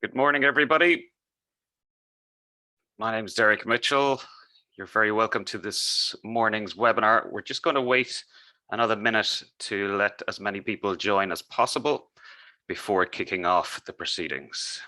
Good morning, everybody. My name is Derek Mitchell. You're very welcome to this morning's webinar. We're just going to wait another minute to let as many people join as possible before kicking off the proceedings.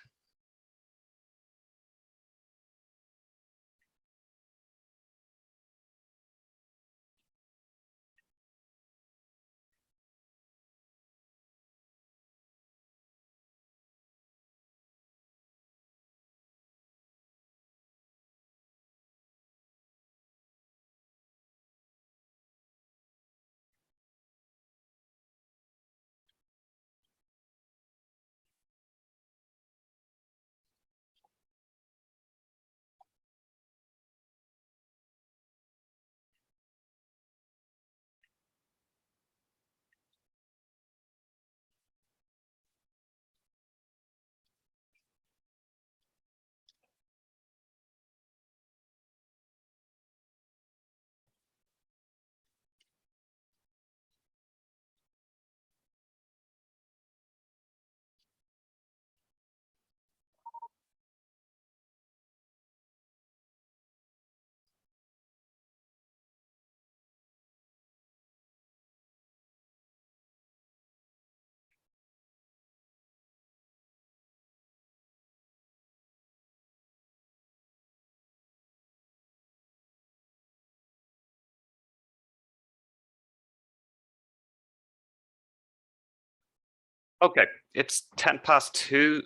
Okay, it's 2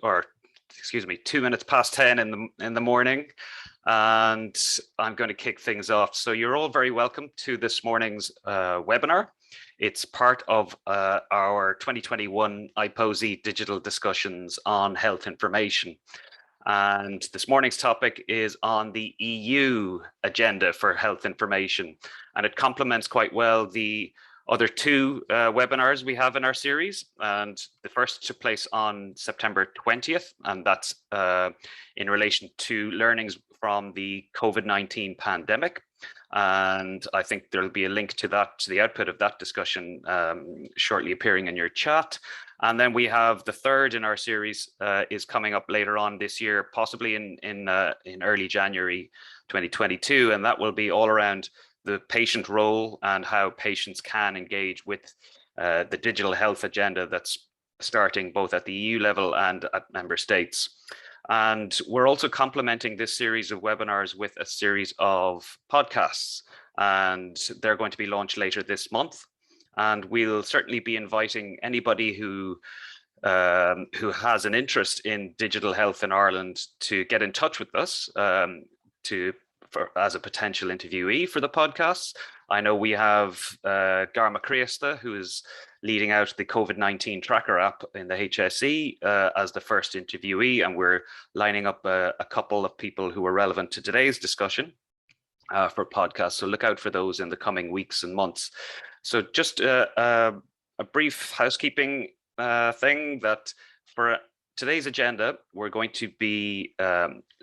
minutes past 10 in the morning, and I'm going to kick things off. So you're all very welcome to this morning's webinar. It's part of our 2021 IPPOSI digital discussions on health information. And this morning's topic is on the EU agenda for health information, and it complements quite well the other two webinars we have in our series. And the first took place on September 20th, and that's in relation to learnings from the COVID-19 pandemic. And I think there'll be a link to that, to the output of that discussion shortly appearing in your chat. And then we have the third in our series is coming up later on this year, possibly in early January 2022, and that will be all around the patient role and how patients can engage with the digital health agenda that's starting both at the EU level and at member states. And we're also complementing this series of webinars with a series of podcasts, and they're going to be launched later this month. And we'll certainly be inviting anybody who has an interest in digital health in Ireland to get in touch with us as a potential interviewee for the podcasts. I know we have Garma Criesta, who is leading out the COVID-19 tracker app in the HSE as the first interviewee, and we're lining up a couple of people who are relevant to today's discussion for podcasts. So look out for those in the coming weeks and months. So just a brief housekeeping thing that for today's agenda, we're going to be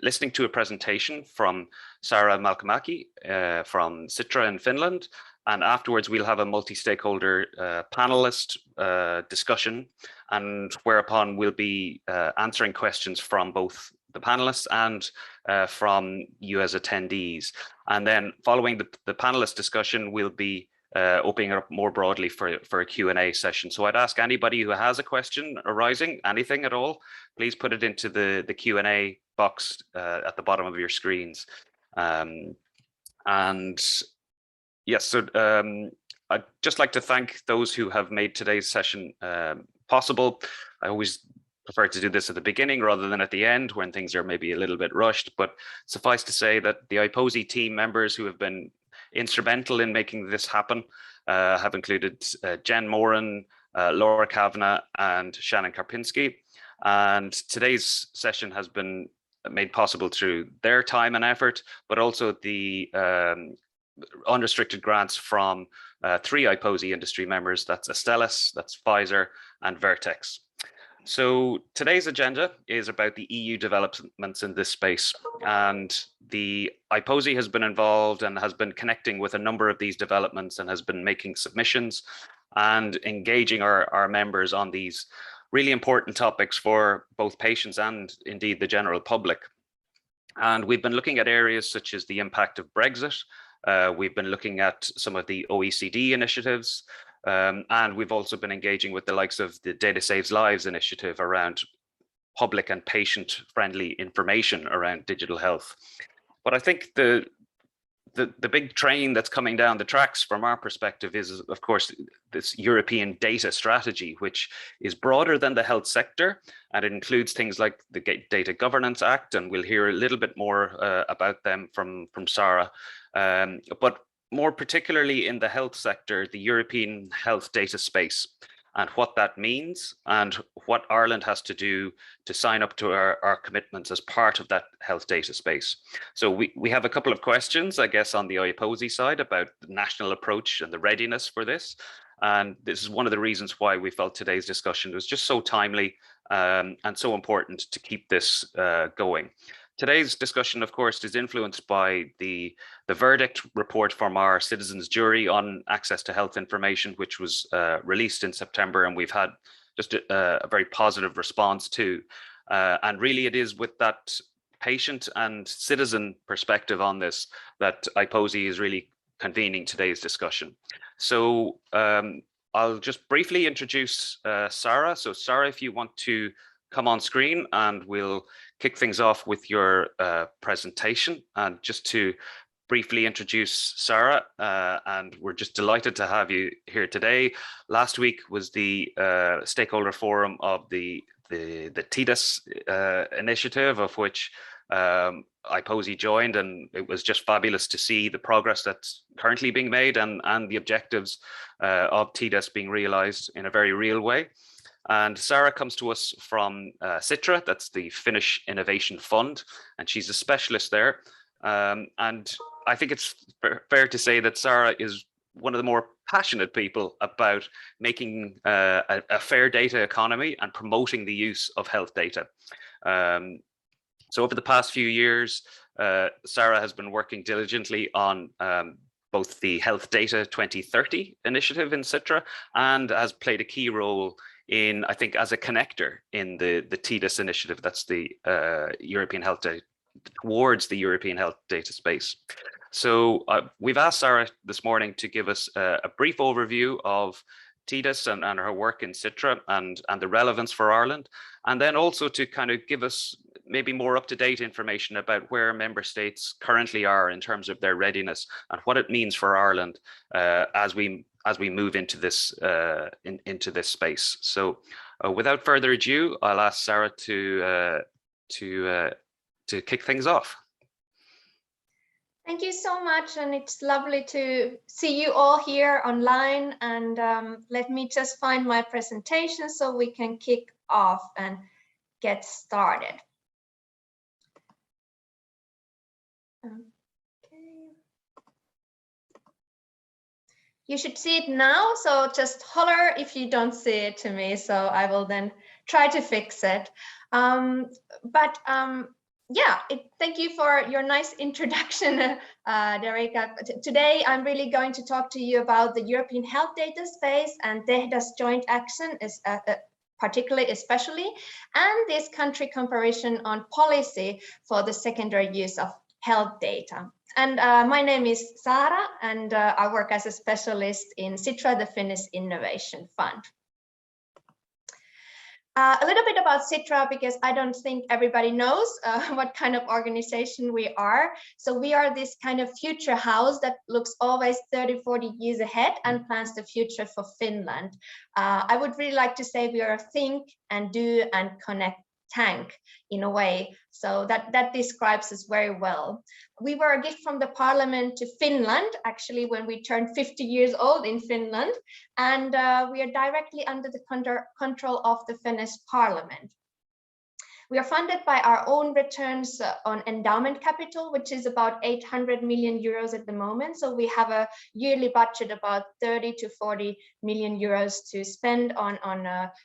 listening to a presentation from Sara Malkamaki from Sitra in Finland. And afterwards, we'll have a multi-stakeholder panelist discussion, and whereupon we'll be answering questions from both the panelists and from you as attendees. And then following the panelist discussion, we'll be opening it up more broadly for a Q&A session. So I'd ask anybody who has a question arising, anything at all, please put it into the Q&A box at the bottom of your screens. And yes, so I'd just like to thank those who have made today's session possible. I always prefer to do this at the beginning rather than at the end when things are maybe a little bit rushed, but suffice to say that the IPPOSI team members who have been instrumental in making this happen have included Jen Moran, Laura Kavanagh, and Shannon Karpinski. And today's session has been made possible through their time and effort, but also the unrestricted grants from 3 IPPOSI industry members. That's Astellas, that's Pfizer, and Vertex. So today's agenda is about the EU developments in this space, and the IPPOSI has been involved and has been connecting with a number of these developments and has been making submissions and engaging our members on these really important topics for both patients and indeed the general public. And we've been looking at areas such as the impact of Brexit. We've been looking at some of the OECD initiatives, and we've also been engaging with the likes of the Data Saves Lives initiative around public and patient-friendly information around digital health. But I think the big train that's coming down the tracks from our perspective is, of course, this European data strategy, which is broader than the health sector, and it includes things like the Data Governance Act, and we'll hear a little bit more about them from Sarah. But more particularly in the health sector, the European health data space, and what that means, and what Ireland has to do to sign up to our commitments as part of that health data space. So we have a couple of questions, I guess, on the IPPOSI side about the national approach and the readiness for this. And this is one of the reasons why we felt today's discussion was just so timely and so important to keep this going. Today's discussion, of course, is influenced by the verdict report from our citizens jury on access to health information, which was released in September, and we've had just a very positive response to. And really it is with that patient and citizen perspective on this that IPPOSI is really convening today's discussion. So I'll just briefly introduce Sarah. So Sarah, if you want to come on screen, and we'll kick things off with your presentation. And just to briefly introduce Sarah, and we're just delighted to have you here today. Last week was the stakeholder forum of the TDIS initiative, of which IPPOSI joined, and it was just fabulous to see the progress that's currently being made and the objectives of TDIS being realized in a very real way. And Sarah comes to us from Sitra, that's the Finnish Innovation Fund, and she's a specialist there. And I think it's fair to say that Sarah is one of the more passionate people about making a fair data economy and promoting the use of health data. So over the past few years, Sarah has been working diligently on both the Health Data 2030 initiative in Sitra, and has played a key role in, I think, as a connector in the TDIS initiative, that's the European health data, towards the European health data space. So we've asked Sarah this morning to give us a brief overview of TDIS and her work in Sitra and the relevance for Ireland, and then also to kind of give us maybe more up-to-date information about where member states currently are in terms of their readiness and what it means for Ireland as we move into this space. So without further ado, I'll ask Sarah to kick things off. Thank you so much, and it's lovely to see you all here online. And let me just find my presentation so we can kick off and get started. Okay. You should see it now, so just holler if you don't see it to me, so I will then try to fix it. Yeah, thank you for your nice introduction, Theresa. Today, I'm really going to talk to you about the European health data space and TEHDA's joint action, especially, and this country comparison on policy for the secondary use of health data. And my name is Sara, and I work as a specialist in Sitra, the Finnish Innovation Fund. A little bit about Sitra, because I don't think everybody knows what kind of organization we are. So we are this kind of future house that looks always 30, 40 years ahead and plans the future for Finland. I would really like to say we are a think and do and connect tank in a way, so that describes us very well. We were a gift from the parliament to Finland, actually, when we turned 50 years old in Finland, and we are directly under the control of the Finnish parliament. We are funded by our own returns on endowment capital, which is about 800 million euros at the moment. So we have a yearly budget about 30 to 40 million euros to spend on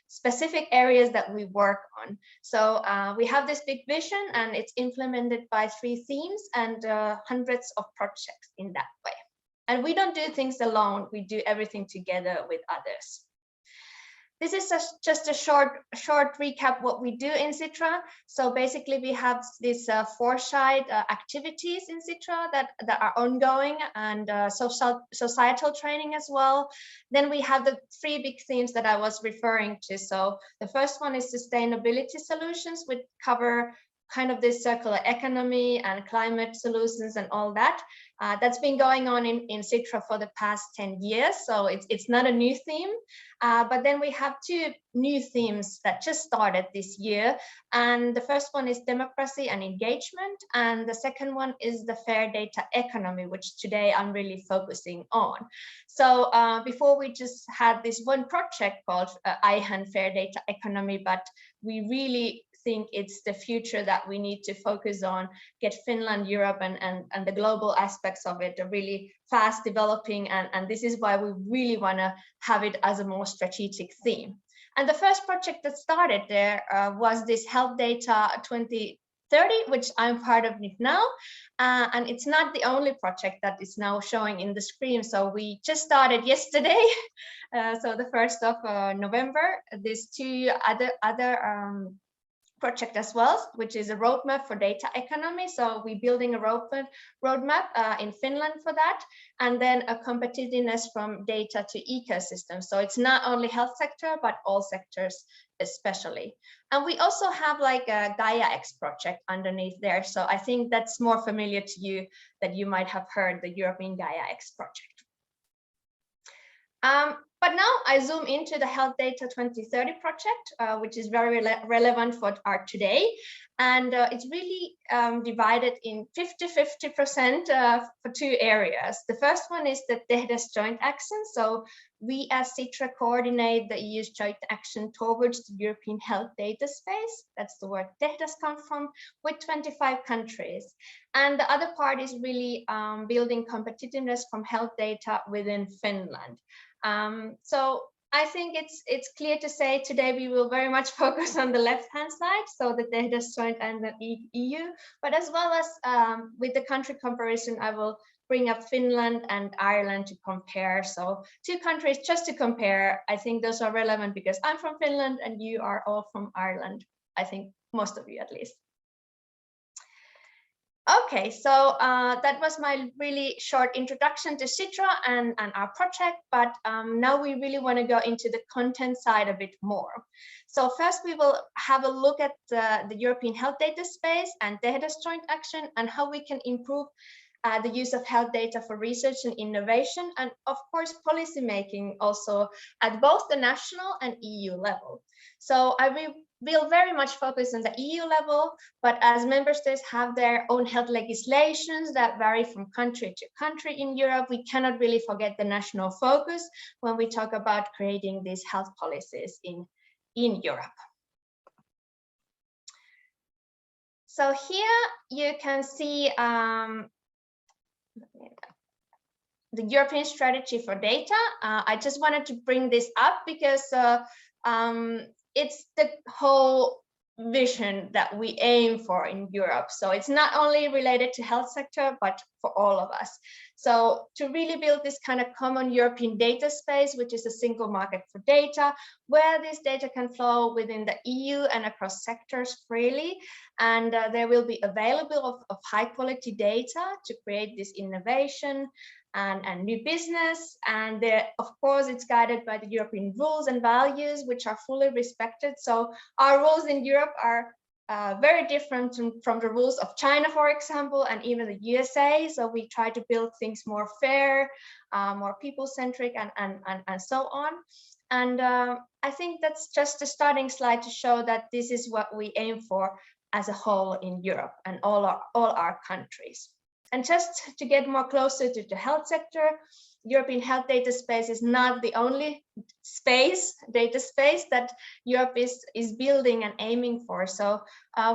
specific areas that we work on. So we have this big vision, and it's implemented by 3 themes and hundreds of projects in that way. And we don't do things alone, we do everything together with others. this is just a short recap what we do in Citra. So basically we have these foresight activities in Citra that are ongoing, and societal training as well. Then we have the 3 big themes that I was referring to. So the first one is sustainability solutions, which cover kind of this circular economy and climate solutions and all that. That's been going on in Citra for the past 10 years, so it's not a new theme. But then we have 2 new themes that just started this year. And the first one is democracy and engagement, and the second one is the fair data economy, which today I'm really focusing on. So before we just had this one project called IHAN Fair Data Economy, but we really think it's the future that we need to focus on, get Finland, Europe, and the global aspects of it are really fast developing, and this is why we really want to have it as a more strategic theme. And the first project that started there was this Health Data 2030, which I'm part of it now, and it's not the only project that is now showing in the screen. So we just started yesterday, so the 1st of November, these 2 other project as well, which is a roadmap for data economy. So we're building a roadmap in Finland for that, and then a competitiveness from data to ecosystem. So it's not only health sector, but all sectors especially. And we also have like a GaiaX project underneath there. So I think that's more familiar to you, that you might have heard the European GaiaX project. But now I zoom into the Health Data 2030 project, which is very relevant for our today. And it's really divided in 50-50% for 2 areas. The first one is the Tehdas joint action. So we as Citra coordinate the EU's joint action towards the European health data space. That's the word Tehdas comes from, with 25 countries. And the other part is really building competitiveness from health data within Finland. So I think it's clear to say today we will very much focus on the left-hand side, so the Tehdas joint and the EU, but as well as with the country comparison, I will bring up Finland and Ireland to compare. So 2 countries just to compare. I think those are relevant because I'm from Finland and you are all from Ireland. I think most of you at least. Okay, so that was my really short introduction to Citra and our project, but now we really want to go into the content side a bit more. So first we will have a look at the European health data space and Tehdas joint action and how we can improve the use of health data for research and innovation, and of course policy making also at both the national and EU level. So I will very much focus on the EU level, but as member states have their own health legislations that vary from country to country in Europe, we cannot really forget the national focus when we talk about creating these health policies in Europe. So here you can see the European strategy for data. I just wanted to bring this up because it's the whole vision that we aim for in Europe. So it's not only related to health sector, but for all of us. So to really build this kind of common European data space, which is a single market for data, where this data can flow within the EU and across sectors freely. And there will be available of high quality data to create this innovation and new business. And of course, it's guided by the European rules and values, which are fully respected. So our rules in Europe are very different from the rules of China, for example, and even the USA. So we try to build things more fair, more people-centric, and so on. And I think that's just a starting slide to show that this is what we aim for as a whole in Europe and all our countries. And just to get more closer to the health sector, European health data space is not the only data space that Europe is building and aiming for. So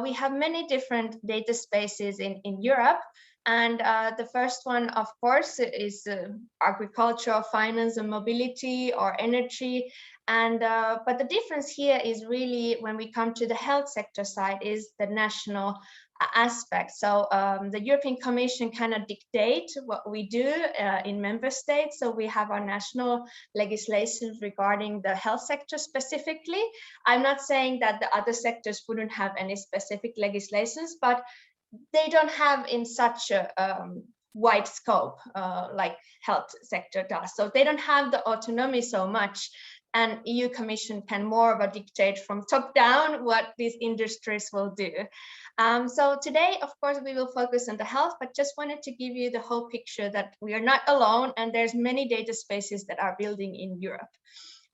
we have many different data spaces in Europe. And the first one, of course, is agriculture, finance and mobility, or energy. And but the difference here is really when we come to the health sector side is the national aspect. So the European Commission cannot dictate what we do in member states. So we have our national legislation regarding the health sector specifically. I'm not saying that the other sectors wouldn't have any specific legislations, but they don't have in such a wide scope like health sector does. So they don't have the autonomy so much, and EU Commission can more of a dictate from top down what these industries will do. So today, of course, we will focus on the health, but just wanted to give you the whole picture that we are not alone, and there's many data spaces that are building in Europe.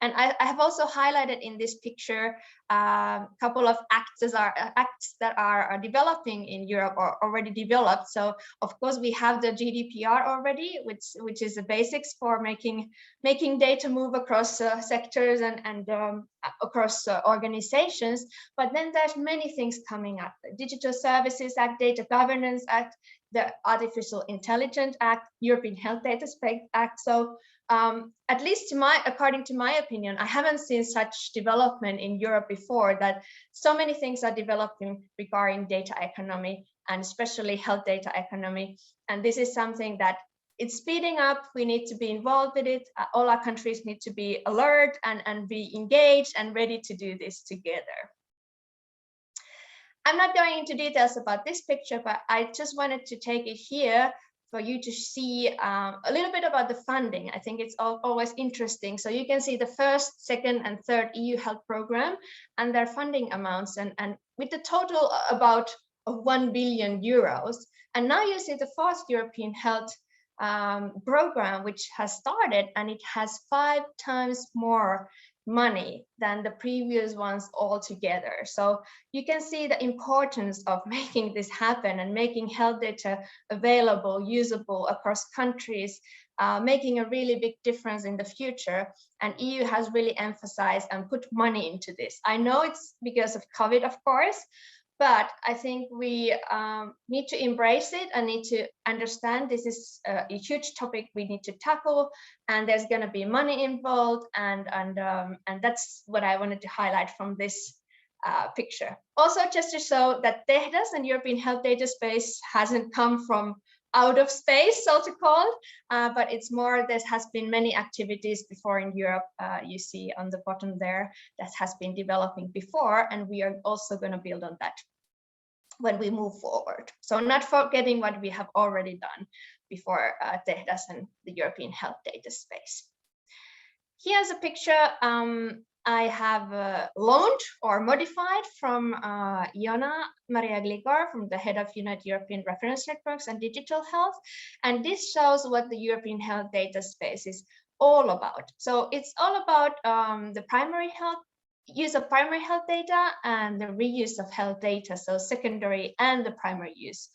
And I have also highlighted in this picture a couple of acts that are developing in Europe or already developed. So of course we have the GDPR already, which is the basics for making data move across sectors and across organizations. But then there's many things coming up: the Digital Services Act, Data Governance Act, the Artificial Intelligence Act, European Health Data Space Act. So at least according to my opinion, I haven't seen such development in Europe before, that so many things are developing regarding data economy, and especially health data economy. And this is something that it's speeding up. We need to be involved with it. All our countries need to be alert and be engaged and ready to do this together. I'm not going into details about this picture, but I just wanted to take it here for you to see a little bit about the funding. I think it's always interesting. So you can see the first, second, and third EU health program and their funding amounts, and with the total about of 1 billion euros. And now you see the fourth European health program, which has started, and it has 5 times more money than the previous ones altogether. So you can see the importance of making this happen and making health data available, usable across countries, making a really big difference in the future. And EU has really emphasized and put money into this. I know it's because of COVID, of course, but I think we need to embrace it and need to understand this is a huge topic we need to tackle, and there's going to be money involved, and that's what I wanted to highlight from this picture. Also, just to show that TEHDAS and European Health Data Space hasn't come from out of space, so to call, but it's more, there has been many activities before in Europe, you see on the bottom there, that has been developing before, and we are also going to build on that when we move forward. So not forgetting what we have already done before TEHDAS and the European Health Data Space. Here's a picture I have loaned or modified from Iona Maria Gligor, from the head of United European Reference Networks and Digital Health. And this shows what the European Health Data Space is all about. So it's all about the primary health, use of primary health data and the reuse of health data, so secondary and the primary use.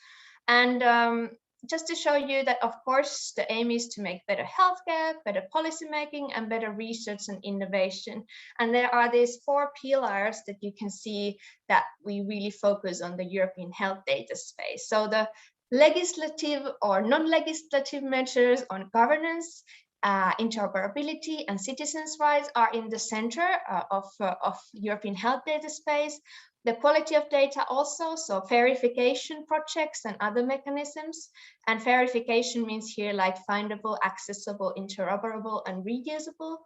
And just to show you that, of course, the aim is to make better healthcare, better policymaking, and better research and innovation. And there are these 4 pillars that you can see that we really focus on the European health data space. So the legislative or non-legislative measures on governance, interoperability, and citizens' rights are in the center of European health data space. The quality of data also, so verification projects and other mechanisms. And verification means here like findable, accessible, interoperable, and reusable.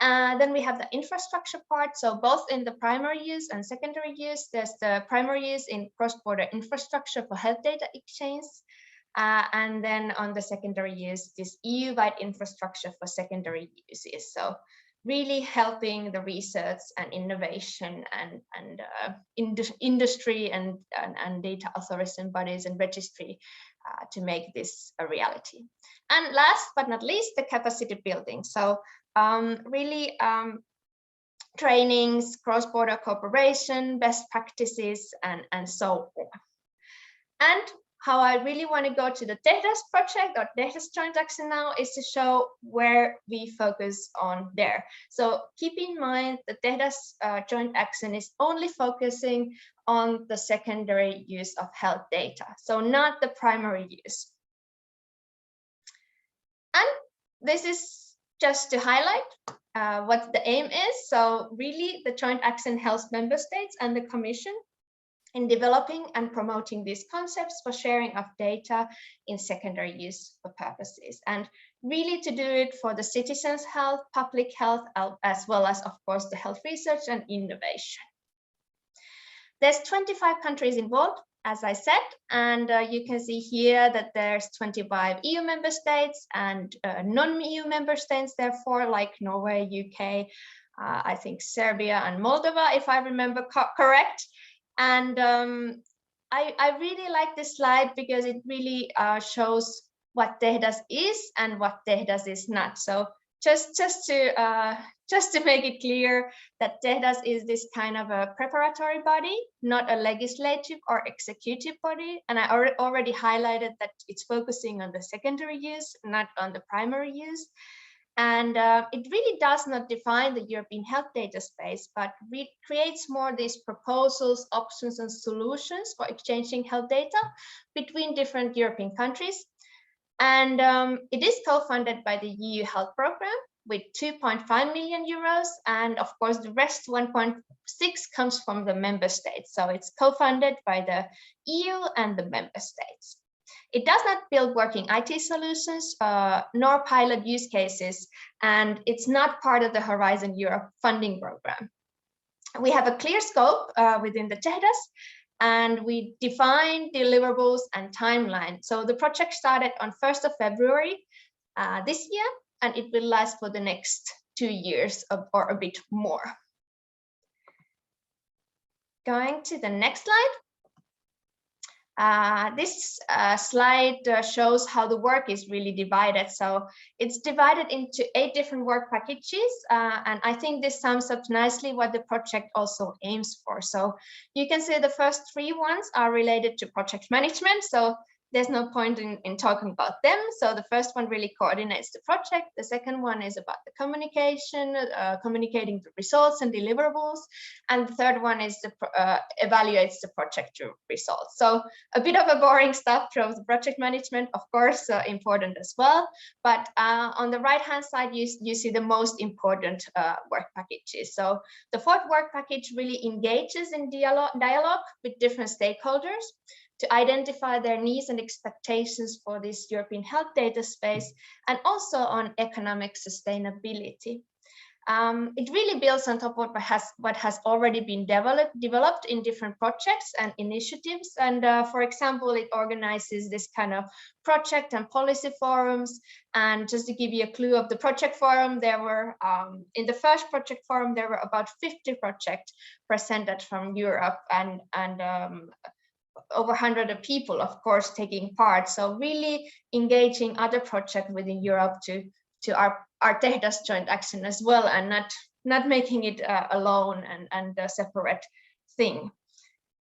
Then we have the infrastructure part. So both in the primary use and secondary use, there's the primary use in cross-border infrastructure for health data exchange. And then on the secondary use, this EU-wide infrastructure for secondary uses. So really helping the research and innovation and industry and data authorities and bodies and registry to make this a reality. And last but not least, the capacity building. So really trainings, cross-border cooperation, best practices, and so on. And how I really want to go to the TEHDAS project or TEHDAS joint action now is to show where we focus on there. So keep in mind the TEHDAS joint action is only focusing on the secondary use of health data, so not the primary use. And this is just to highlight what the aim is. So really the joint action helps member states and the Commission in developing and promoting these concepts for sharing of data in secondary use for purposes, and really to do it for the citizens' health, public health, as well as, of course, the health research and innovation. There's 25 countries involved, as I said, and you can see here that there's 25 EU member states and non-EU member states, therefore, like Norway, UK, I think Serbia and Moldova, if I remember correct. And I really like this slide because it really shows what TEHDAS is and what TEHDAS is not. So just to make it clear that TEHDAS is this kind of a preparatory body, not a legislative or executive body. And I already highlighted that it's focusing on the secondary use, not on the primary use. And it really does not define the European health data space, but creates more these proposals, options, and solutions for exchanging health data between different European countries. And it is co-funded by the EU Health Programme with 2.5 million euros. And of course, the rest 1.6 comes from the member states. So it's co-funded by the EU and the member states. It does not build working IT solutions nor pilot use cases, and it's not part of the Horizon Europe funding program. We have a clear scope within the TEHDAS, and we define deliverables and timeline. So the project started on 1st of February this year, and it will last for the next 2 years or a bit more. Going to the next slide. This slide shows how the work is really divided. So it's divided into 8 different work packages. And I think this sums up nicely what the project also aims for. So you can see the first 3 ones are related to project management. So there's no point in talking about them. So the first one really coordinates the project. The second one is about the communication, communicating the results and deliverables. And the third one is evaluates the project results. So a bit of a boring stuff from the project management, of course, important as well. But on the right-hand side, you see the most important work packages. So the 4th work package really engages in dialogue with different stakeholders to identify their needs and expectations for this European health data space, and also on economic sustainability. It really builds on top of what has already been developed in different projects and initiatives. And for example, it organizes this kind of project and policy forums. And just to give you a clue of the project forum, there were, in the first project forum, there were about 50 projects presented from Europe, and over 100 people, of course, taking part. So really engaging other projects within Europe to our TEHDAS joint action as well, and not making it alone and a separate thing.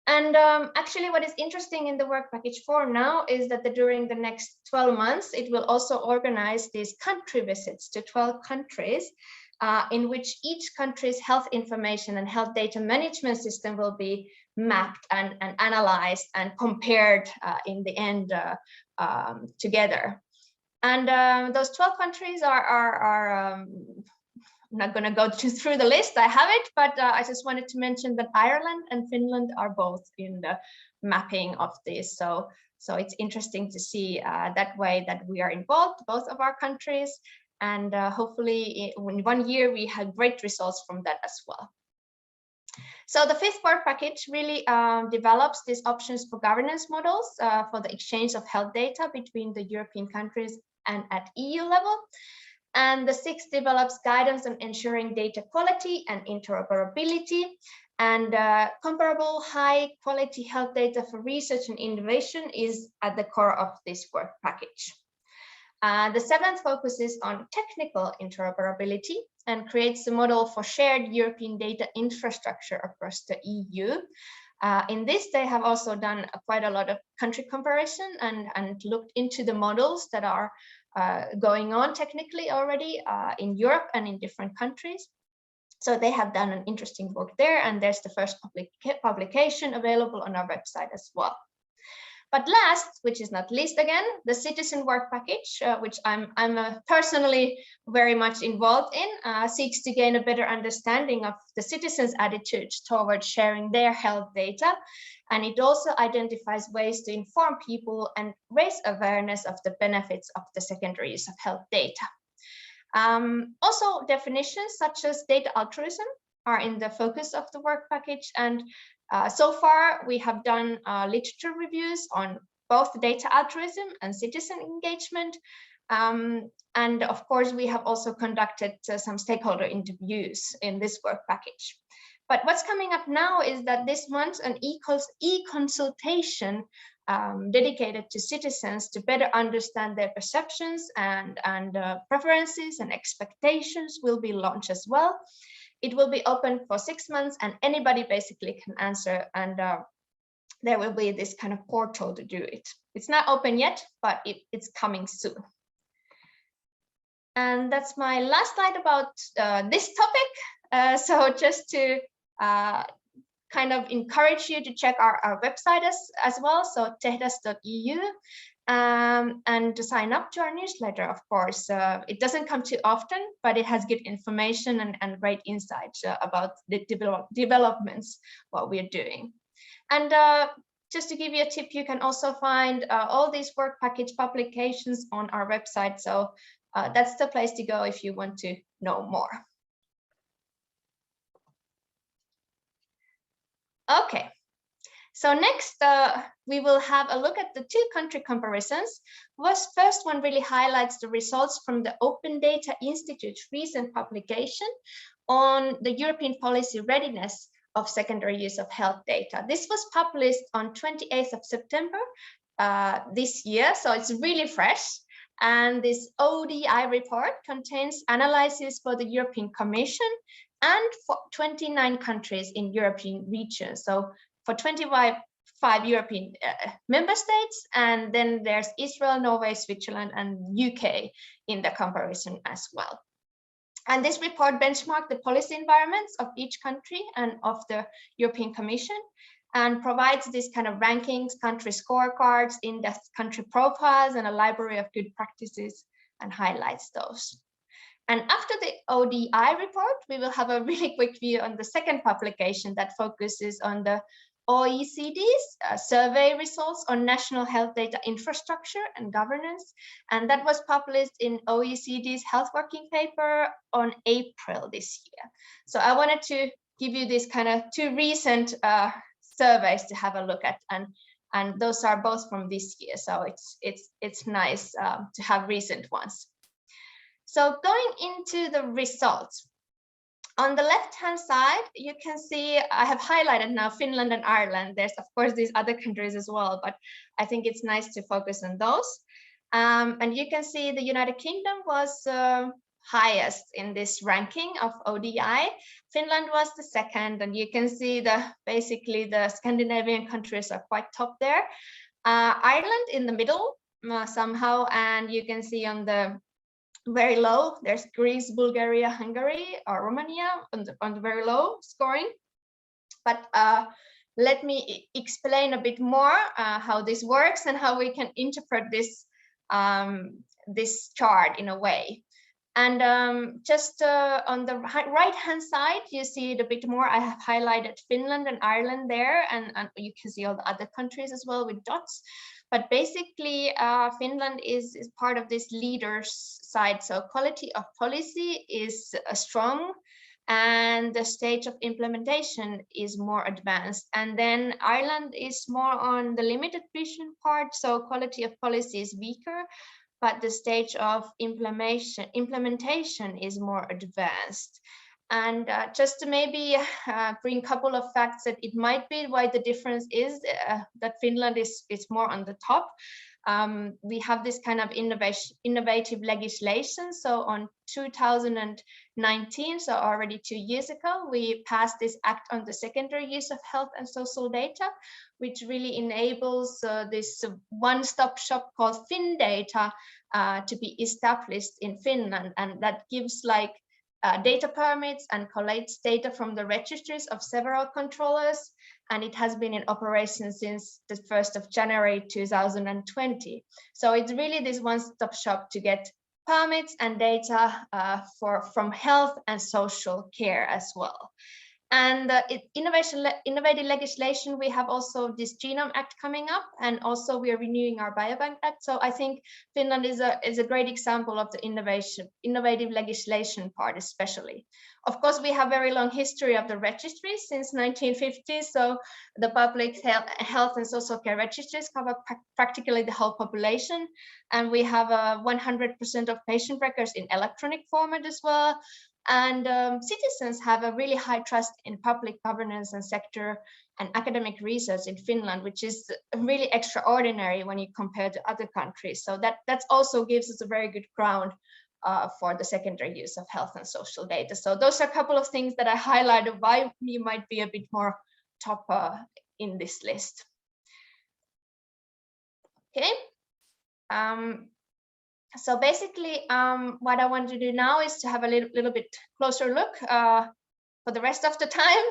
And actually, what is interesting in the work package 4 now is that during the next 12 months, it will also organize these country visits to 12 countries, in which each country's health information and health data management system will be mapped and analyzed and compared in the end together. And those 12 countries are I'm not going to go through the list, I have it, but I just wanted to mention that Ireland and Finland are both in the mapping of this. So it's interesting to see that way that we are involved, both of our countries, and hopefully in 1 year we had great results from that as well. So the 5th work package really develops these options for governance models for the exchange of health data between the European countries and at EU level. And the 6th develops guidance on ensuring data quality and interoperability, and comparable high quality health data for research and innovation is at the core of this work package. The 7th focuses on technical interoperability and creates a model for shared European data infrastructure across the EU. In this, they have also done quite a lot of country comparison and looked into the models that are going on technically already in Europe and in different countries. So they have done an interesting work there, and there's the first publication available on our website as well. But last, which is not least again, the citizen work package, which I'm personally very much involved in, seeks to gain a better understanding of the citizens' attitudes towards sharing their health data. And it also identifies ways to inform people and raise awareness of the benefits of the secondary use of health data. Also, definitions such as data altruism are in the focus of the work package. And so far, we have done literature reviews on both data altruism and citizen engagement. And of course, we have also conducted some stakeholder interviews in this work package. But what's coming up now is that this month an e-consultation dedicated to citizens to better understand their perceptions and preferences and expectations will be launched as well. It will be open for 6 months and anybody basically can answer, and there will be this kind of portal to do it. It's not open yet, but it's coming soon. And that's my last slide about this topic. So just to kind of encourage you to check our website as well, so tehdas.eu, and to sign up to our newsletter, of course. It doesn't come too often, but it has good information and great insights about the developments, what we're doing. And just to give you a tip, you can also find all these work package publications on our website. So that's the place to go if you want to know more. Okay, so next we will have a look at the 2 country comparisons. First one really highlights the results from the Open Data Institute's recent publication on the European policy readiness of secondary use of health data. This was published on 28th of September this year, so it's really fresh. And this ODI report contains analysis for the European Commission and for 29 countries in European regions. So for 25 European member states, and then there's Israel, Norway, Switzerland, and UK in the comparison as well. And this report benchmarked the policy environments of each country and of the European Commission, and provides this kind of rankings, country scorecards, in-depth country profiles, and a library of good practices, and highlights those. And after the ODI report, we will have a really quick view on the second publication that focuses on the OECD's survey results on national health data infrastructure and governance. And that was published in OECD's health working paper on April this year. So I wanted to give you this kind of 2 recent surveys to have a look at, and those are both from this year. So it's nice to have recent ones. So going into the results, on the left-hand side, you can see I have highlighted now Finland and Ireland. There's of course these other countries as well, but I think it's nice to focus on those. And you can see the United Kingdom was highest in this ranking of ODI. Finland was the second, and you can see basically the Scandinavian countries are quite top there. Ireland in the middle somehow, and you can see on the very low, there's Greece, Bulgaria, Hungary, or Romania on the very low scoring. But let me explain a bit more how this works and how we can interpret this this chart in a way. And just on the right-hand side, you see it a bit more. I have highlighted Finland and Ireland there, and you can see all the other countries as well with dots. But basically, Finland is part of this leaders side. So quality of policy is strong, and the stage of implementation is more advanced. And then Ireland is more on the limited vision part. So quality of policy is weaker, but the stage of implementation is more advanced. And just to maybe bring a couple of facts that it might be why the difference is that Finland is more on the top. We have this kind of innovative legislation. So on 2019, so already 2 years ago, we passed this act on the secondary use of health and social data, which really enables this one-stop shop called FinData to be established in Finland. And that gives like data permits and collates data from the registries of several controllers, and it has been in operation since the 1st of January 2020. So it's really this one-stop shop to get permits and data from health and social care as well. And innovative legislation, we have also this Genome Act coming up, and also we are renewing our Biobank Act. So I think Finland is a great example of the innovative legislation part, especially. Of course, we have very long history of the registries since 1950. So the public health and social care registries cover practically the whole population. And we have 100% of patient records in electronic format as well. And citizens have a really high trust in public governance and sector and academic research in Finland, which is really extraordinary when you compare to other countries. So that also gives us a very good ground for the secondary use of health and social data. So those are a couple of things that I highlighted why you might be a bit more top in this list. Okay. So basically, what I want to do now is to have a little bit closer look for the rest of the time,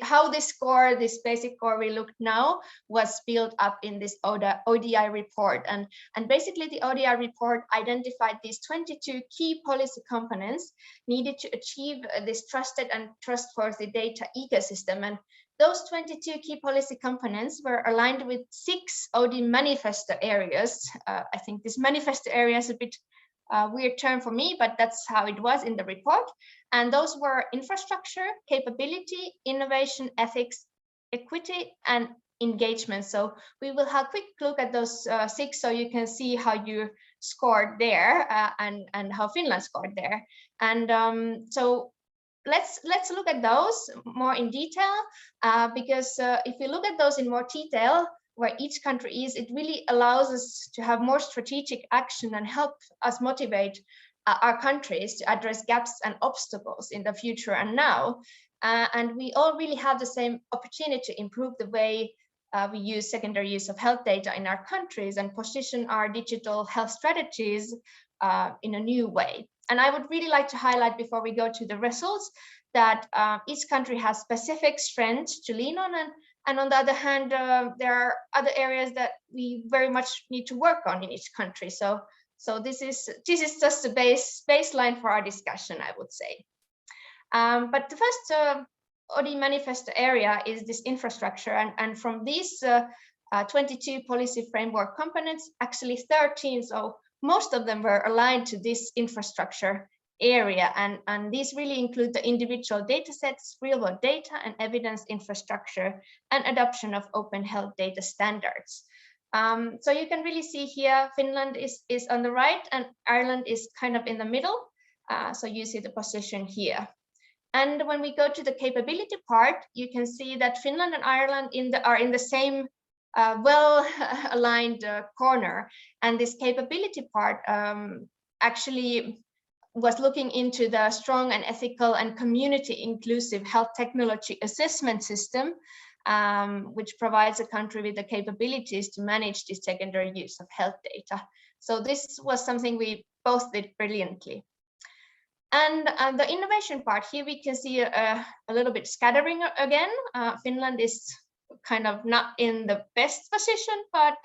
how this score, this basic score we looked now, was built up in this ODI report. And basically the ODI report identified these 22 key policy components needed to achieve this trusted and trustworthy data ecosystem. And those 22 key policy components were aligned with 6 OD manifesto areas. I think this manifesto area is a bit weird term for me, but that's how it was in the report. And those were infrastructure, capability, innovation, ethics, equity, and engagement. So we will have a quick look at those 6 so you can see how you scored there and how Finland scored there. And so let's look at those more in detail, because if we look at those in more detail, where each country is, it really allows us to have more strategic action and help us motivate our countries to address gaps and obstacles in the future and now. And we all really have the same opportunity to improve the way we use secondary use of health data in our countries and position our digital health strategies in a new way. And I would really like to highlight before we go to the results that each country has specific strengths to lean on, and on the other hand, there are other areas that we very much need to work on in each country. So this is just a baseline for our discussion, I would say. But the first OD manifesto area is this infrastructure, and from these 22 policy framework components, actually 13, so most of them were aligned to this infrastructure area, and these really include the individual data sets, real-world data and evidence infrastructure, and adoption of open health data standards. So you can really see here, Finland is on the right and Ireland is kind of in the middle. So you see the position here. And when we go to the capability part, you can see that Finland and Ireland are in the same well-aligned corner. And this capability part actually was looking into the strong and ethical and community inclusive health technology assessment system, which provides a country with the capabilities to manage the secondary use of health data. So this was something we both did brilliantly. And the innovation part, here we can see a little bit scattering again. Finland is kind of not in the best position, but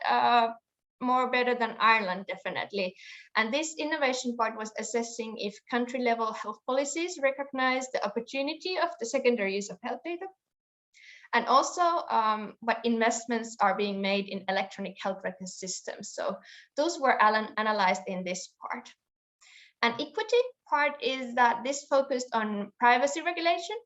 more better than Ireland, definitely. And this innovation part was assessing if country level health policies recognize the opportunity of the secondary use of health data, and also what investments are being made in electronic health record systems. So those were analyzed in this part. And equity part is that this focused on privacy regulation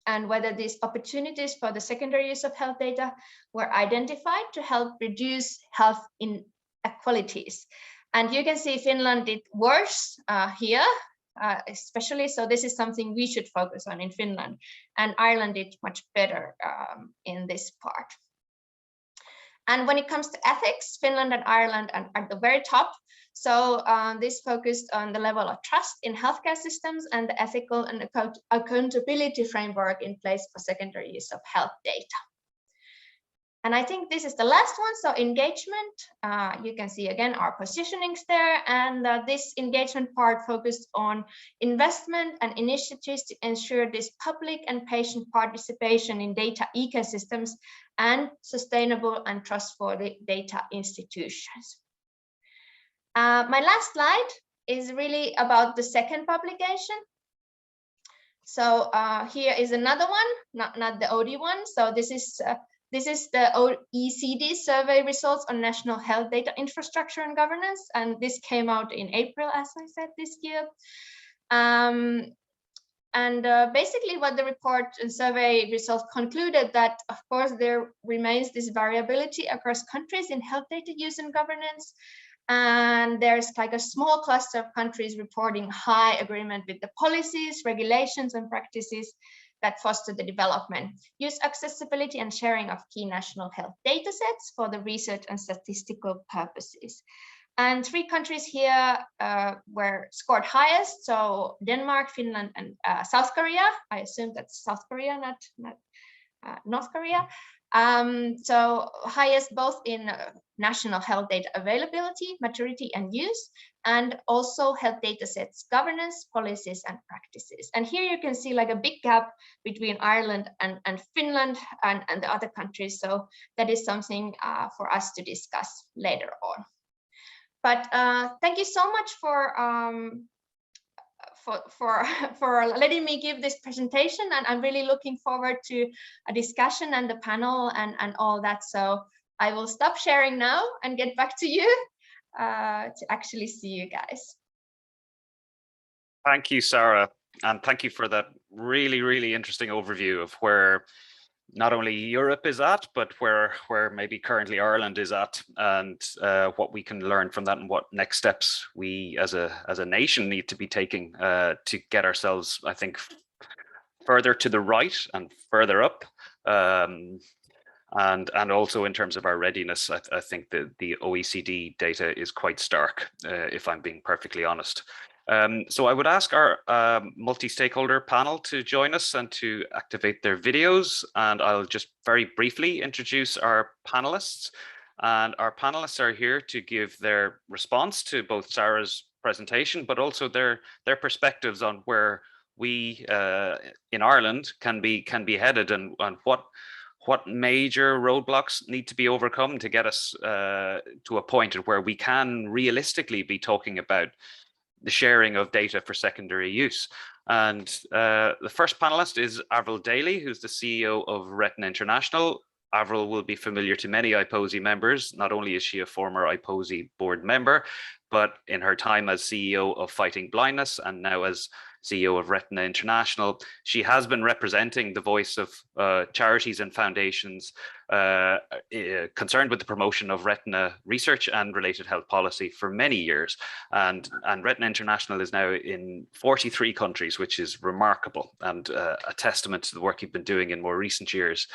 and whether these opportunities for the secondary use of health data were identified to help reduce health inequalities. And you can see Finland did worse here, especially, so this is something we should focus on in Finland, and Ireland did much better in this part. And when it comes to ethics, Finland and Ireland are at the very top. So this focused on the level of trust in healthcare systems and the ethical and accountability framework in place for secondary use of health data. And I think this is the last one. So engagement, you can see again our positionings there. And this engagement part focused on investment and initiatives to ensure this public and patient participation in data ecosystems and sustainable and trustworthy data institutions. My last slide is really about the second publication. So here is another one, not the OD one. So this is the OECD survey results on national health data infrastructure and governance, and this came out in April, as I said, this year. Basically what the report and survey results concluded that, of course, there remains this variability across countries in health data use and governance. And there's like a small cluster of countries reporting high agreement with the policies, regulations, and practices that foster the development, use, accessibility, and sharing of key national health data sets for the research and statistical purposes. And 3 countries here were scored highest, so Denmark, Finland, and South Korea. I assume that's South Korea, not North Korea. So highest both in national health data availability, maturity, and use, and also health data sets governance, policies, and practices. And here you can see like a big gap between Ireland and Finland and the other countries. So that is something for us to discuss later on. But thank you so much for letting me give this presentation, and I'm really looking forward to a discussion and the panel and all that. So I will stop sharing now and get back to you to actually see you guys. Thank you, Sarah, and thank you for that really, really interesting overview of where not only Europe is at, but where maybe currently Ireland is at, and what we can learn from that, and what next steps we as a nation need to be taking to get ourselves, I think, further to the right and further up, and also in terms of our readiness. I think the OECD data is quite stark, if I'm being perfectly honest. So I would ask our multi-stakeholder panel to join us and to activate their videos. And I'll just very briefly introduce our panelists. And our panelists are here to give their response to both Sarah's presentation, but also their perspectives on where we in Ireland can be headed, and what major roadblocks need to be overcome to get us to a point where we can realistically be talking about the sharing of data for secondary use. And the first panelist is Avril Daly, who's the CEO of Retina International. Avril will be familiar to many IPPOSI members. Not only is she a former IPPOSI board member, but in her time as CEO of Fighting Blindness and now as CEO of Retina International, she has been representing the voice of charities and foundations concerned with the promotion of retina research and related health policy for many years. And Retina International is now in 43 countries, which is remarkable and a testament to the work you've been doing in more recent years.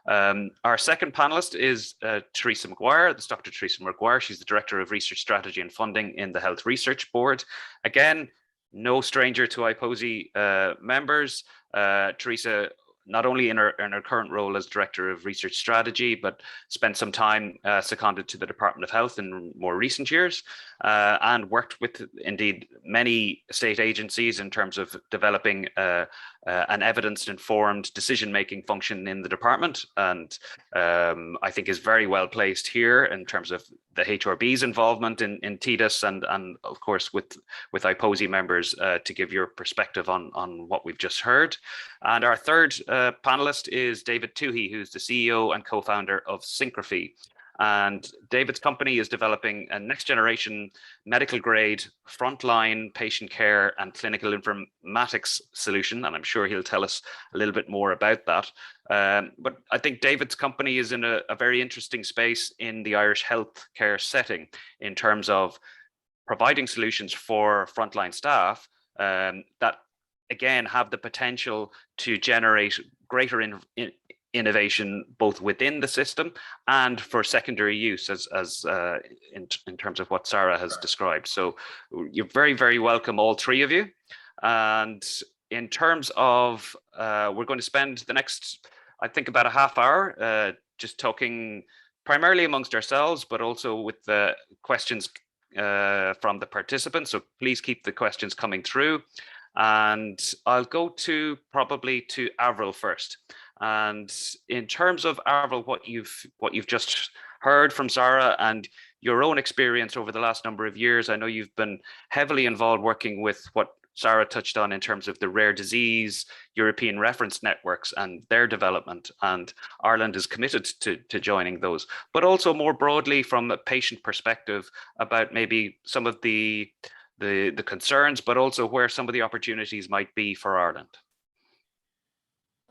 Our second panelist is Theresa Mcguire. That's Dr. Theresa Mcguire. She's the Director of Research Strategy and Funding in the Health Research Board. Again, no stranger to IPPOSI members. Theresa, not only in her current role as Director of Research Strategy, but spent some time seconded to the Department of Health in more recent years, and worked with, indeed, many state agencies in terms of developing an evidence-informed decision-making function in the department, and I think is very well placed here in terms of the HRB's involvement in TDIS and of course with IPPOSI members to give your perspective on what we've just heard. And our third panelist is David Toohey, who's the CEO and co-founder of Synchraphy. And David's company is developing a next generation medical grade frontline patient care and clinical informatics solution. And I'm sure he'll tell us a little bit more about that. But I think David's company is in a very interesting space in the Irish healthcare setting in terms of providing solutions for frontline staff that, again, have the potential to generate greater innovation both within the system and for secondary use, as in terms of what Sarah has described. So you're very, very welcome, all three of you. And in terms of, we're going to spend the next, I think, about a half hour just talking primarily amongst ourselves, but also with the questions from the participants. So please keep the questions coming through. And I'll go probably to Avril first. And in terms of Avril, what you've just heard from Sarah and your own experience over the last number of years, I know you've been heavily involved working with what Sarah touched on in terms of the rare disease European reference networks and their development, and Ireland is committed to joining those, but also more broadly from a patient perspective about maybe some of the concerns, but also where some of the opportunities might be for Ireland.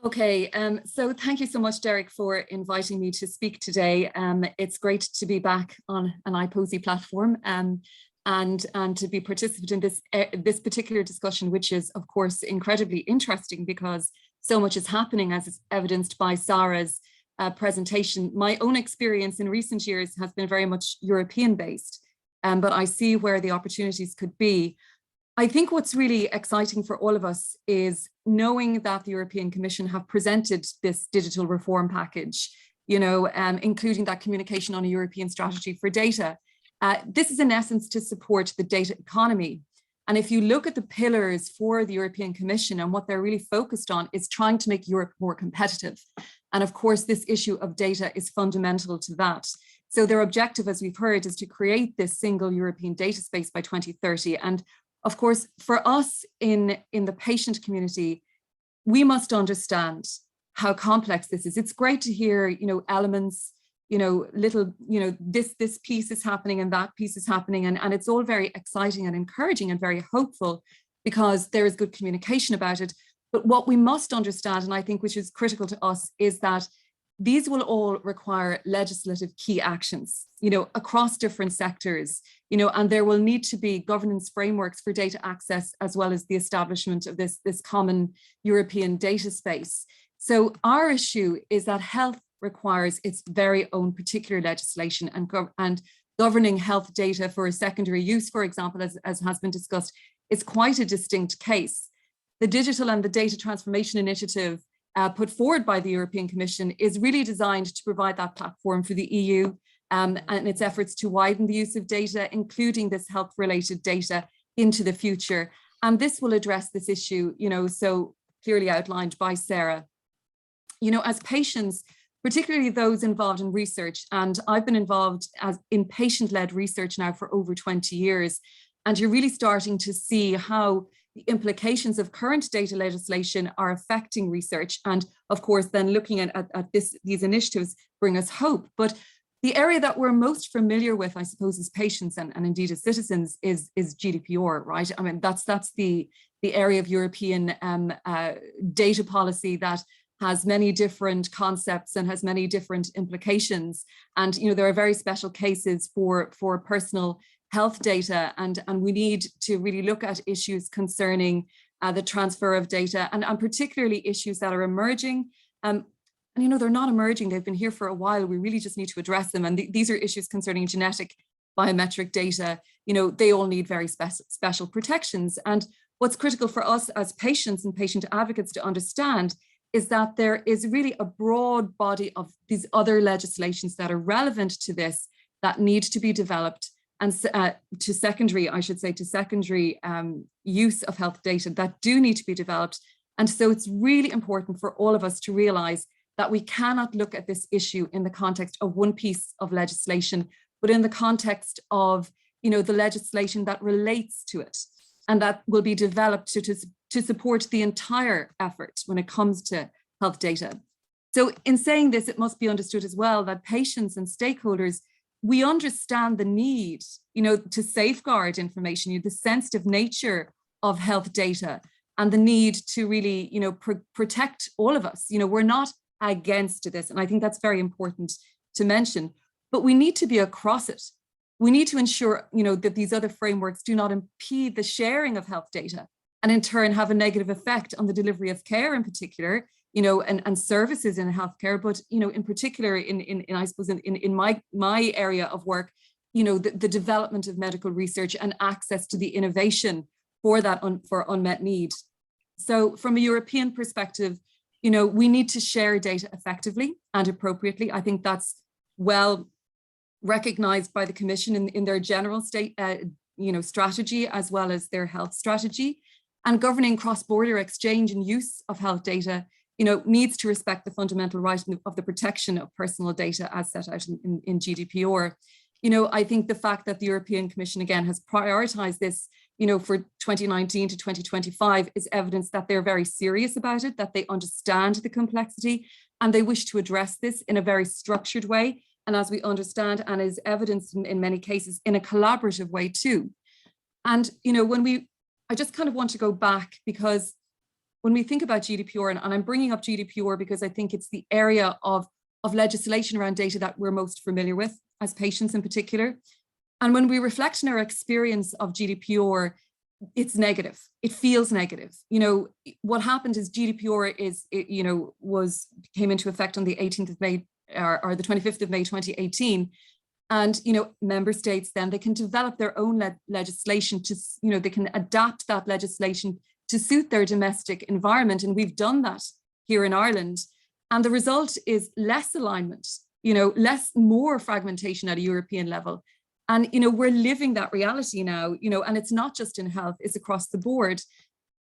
Okay, so thank you so much, Derek, for inviting me to speak today. It's great to be back on an IPPOSI platform and to be participant in this particular discussion, which is, of course, incredibly interesting because so much is happening, as is evidenced by Sarah's presentation. My own experience in recent years has been very much European-based, but I see where the opportunities could be. I think what's really exciting for all of us is knowing that the European Commission have presented this digital reform package, including that communication on a European strategy for data. This is in essence to support the data economy. And if you look at the pillars for the European Commission and what they're really focused on is trying to make Europe more competitive. And of course, this issue of data is fundamental to that. So their objective, as we've heard, is to create this single European data space by 2030. And of course, for us in the patient community, we must understand how complex this is. It's great to hear, elements, this piece is happening and that piece is happening. And it's all very exciting and encouraging and very hopeful because there is good communication about it. But what we must understand, and I think which is critical to us, is that these will all require legislative key actions, across different sectors, and there will need to be governance frameworks for data access, as well as the establishment of this common European data space. So our issue is that health requires its very own particular legislation, and governing health data for a secondary use, for example, as has been discussed, is quite a distinct case. The Digital and the Data Transformation Initiative put forward by the European Commission is really designed to provide that platform for the EU and its efforts to widen the use of data, including this health-related data, into the future. And this will address this issue, so clearly outlined by Sarah. As patients, particularly those involved in research, and I've been involved in patient-led research now for over 20 years, and you're really starting to see how the implications of current data legislation are affecting research. And of course, then looking at these initiatives bring us hope. But the area that we're most familiar with, I suppose, as patients and indeed as citizens is GDPR, right? I mean, that's the area of European data policy that has many different concepts and has many different implications. And, there are very special cases for personal health data, and we need to really look at issues concerning the transfer of data and particularly issues that are emerging. And they're not emerging, they've been here for a while. We really just need to address them. And these are issues concerning genetic biometric data. They all need very special protections. And what's critical for us as patients and patient advocates to understand is that there is really a broad body of these other legislations that are relevant to this that need to be developed, and to secondary use of health data that do need to be developed. And so it's really important for all of us to realize that we cannot look at this issue in the context of one piece of legislation, but in the context of, the legislation that relates to it and that will be developed to support the entire effort when it comes to health data. So in saying this, it must be understood as well that patients and stakeholders, we understand the need, to safeguard information, the sensitive nature of health data and the need to really, protect all of us. We're not against this. And I think that's very important to mention, but we need to be across it. We need to ensure, that these other frameworks do not impede the sharing of health data and in turn have a negative effect on the delivery of care in particular, and services in healthcare, but, in particular in I suppose in my area of work, the development of medical research and access to the innovation for that for unmet need. So from a European perspective, we need to share data effectively and appropriately. I think that's well recognized by the Commission in their general strategy, as well as their health strategy. And governing cross-border exchange and use of health data, needs to respect the fundamental right of the protection of personal data as set out in GDPR. I think the fact that the European Commission, again, has prioritized this, for 2019 to 2025 is evidence that they're very serious about it, that they understand the complexity, and they wish to address this in a very structured way. And as we understand, and is evidenced in many cases, in a collaborative way too. And, I just kind of want to go back, because when we think about GDPR, and I'm bringing up GDPR because I think it's the area of legislation around data that we're most familiar with as patients in particular. And when we reflect on our experience of GDPR, it's negative. It feels negative. What happened is GDPR came into effect on the 18th of May or the 25th of May, 2018. And, member states then, they can develop their own legislation to, they can adapt that legislation to suit their domestic environment. And we've done that here in Ireland. And the result is less alignment, more fragmentation at a European level. And, we're living that reality now, and it's not just in health, it's across the board.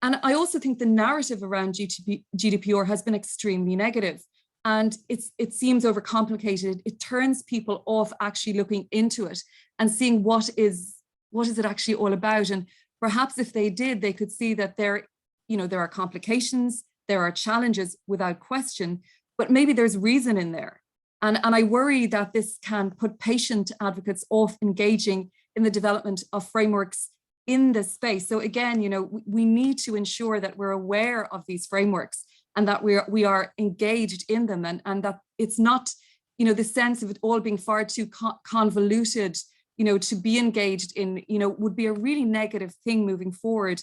And I also think the narrative around GDPR has been extremely negative. And it seems overcomplicated. It turns people off actually looking into it and seeing what is it actually all about. And perhaps if they did, they could see that there are complications, there are challenges without question, but maybe there's reason in there. And I worry that this can put patient advocates off engaging in the development of frameworks in this space. So again, we need to ensure that we're aware of these frameworks and that we are engaged in them, and that it's not, the sense of it all being far too convoluted, to be engaged in, would be a really negative thing moving forward,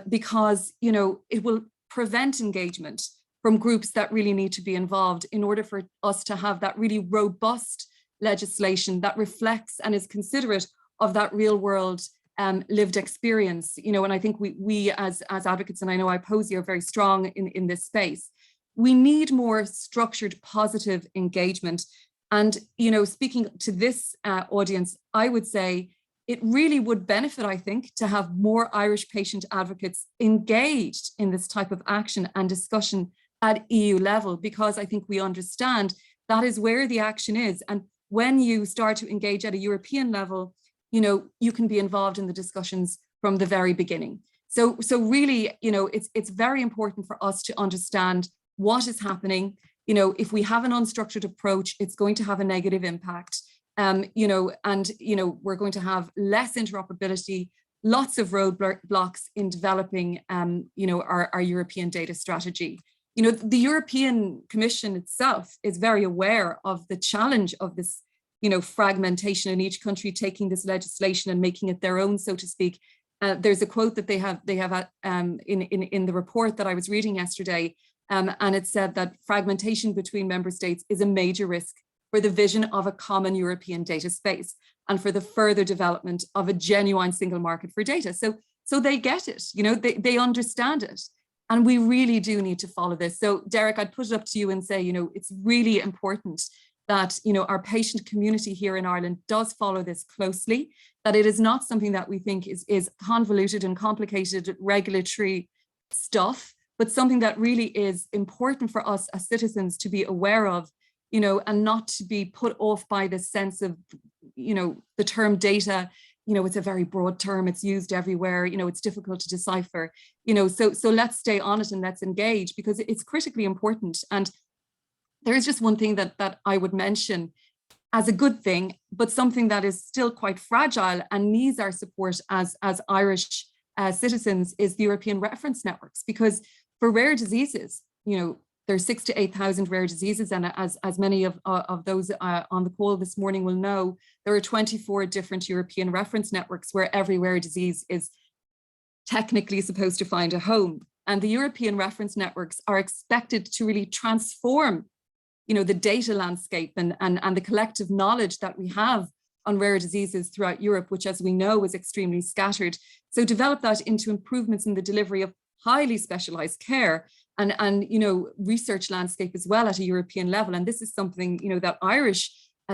because, it will prevent engagement from groups that really need to be involved in order for us to have that really robust legislation that reflects and is considerate of that real world lived experience, and I think we as advocates, and I know IPPOSI are very strong in this space, we need more structured, positive engagement. And, speaking to this audience, I would say it really would benefit, I think, to have more Irish patient advocates engaged in this type of action and discussion at EU level, because I think we understand that is where the action is. And when you start to engage at a European level, you can be involved in the discussions from the very beginning. So really, it's very important for us to understand what is happening. If we have an unstructured approach, it's going to have a negative impact. And we're going to have less interoperability, lots of roadblocks in developing, our European data strategy. The European Commission itself is very aware of the challenge of this, fragmentation in each country taking this legislation and making it their own, so to speak. There's a quote that they have in the report that I was reading yesterday, and it said that fragmentation between member states is a major risk for the vision of a common European data space and for the further development of a genuine single market for data. So they get it, they understand it. And we really do need to follow this. So Derek, I'd put it up to you and say, it's really important that, our patient community here in Ireland does follow this closely, that it is not something that we think is convoluted and complicated regulatory stuff, but something that really is important for us as citizens to be aware of, and not to be put off by this sense of, the term data. It's a very broad term, it's used everywhere, it's difficult to decipher, so let's stay on it and let's engage, because it's critically important. And there is just one thing that I would mention as a good thing, but something that is still quite fragile and needs our support as Irish citizens, is the European reference networks. Because for rare diseases, there's 6,000 to 8,000 rare diseases, and as many of those on the call this morning will know, there are 24 different European reference networks where every rare disease is technically supposed to find a home. And the European reference networks are expected to really transform, the data landscape and the collective knowledge that we have on rare diseases throughout Europe, which, as we know, is extremely scattered. So develop that into improvements in the delivery of highly specialized care, and research landscape as well at a European level. And this is something, that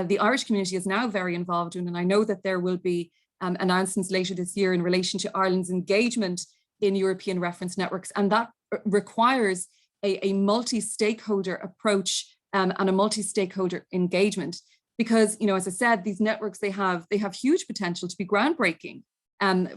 the Irish community is now very involved in. And I know that there will be announcements later this year in relation to Ireland's engagement in European reference networks. And that requires a multi-stakeholder approach and a multi-stakeholder engagement. Because, as I said, these networks, they have huge potential to be groundbreaking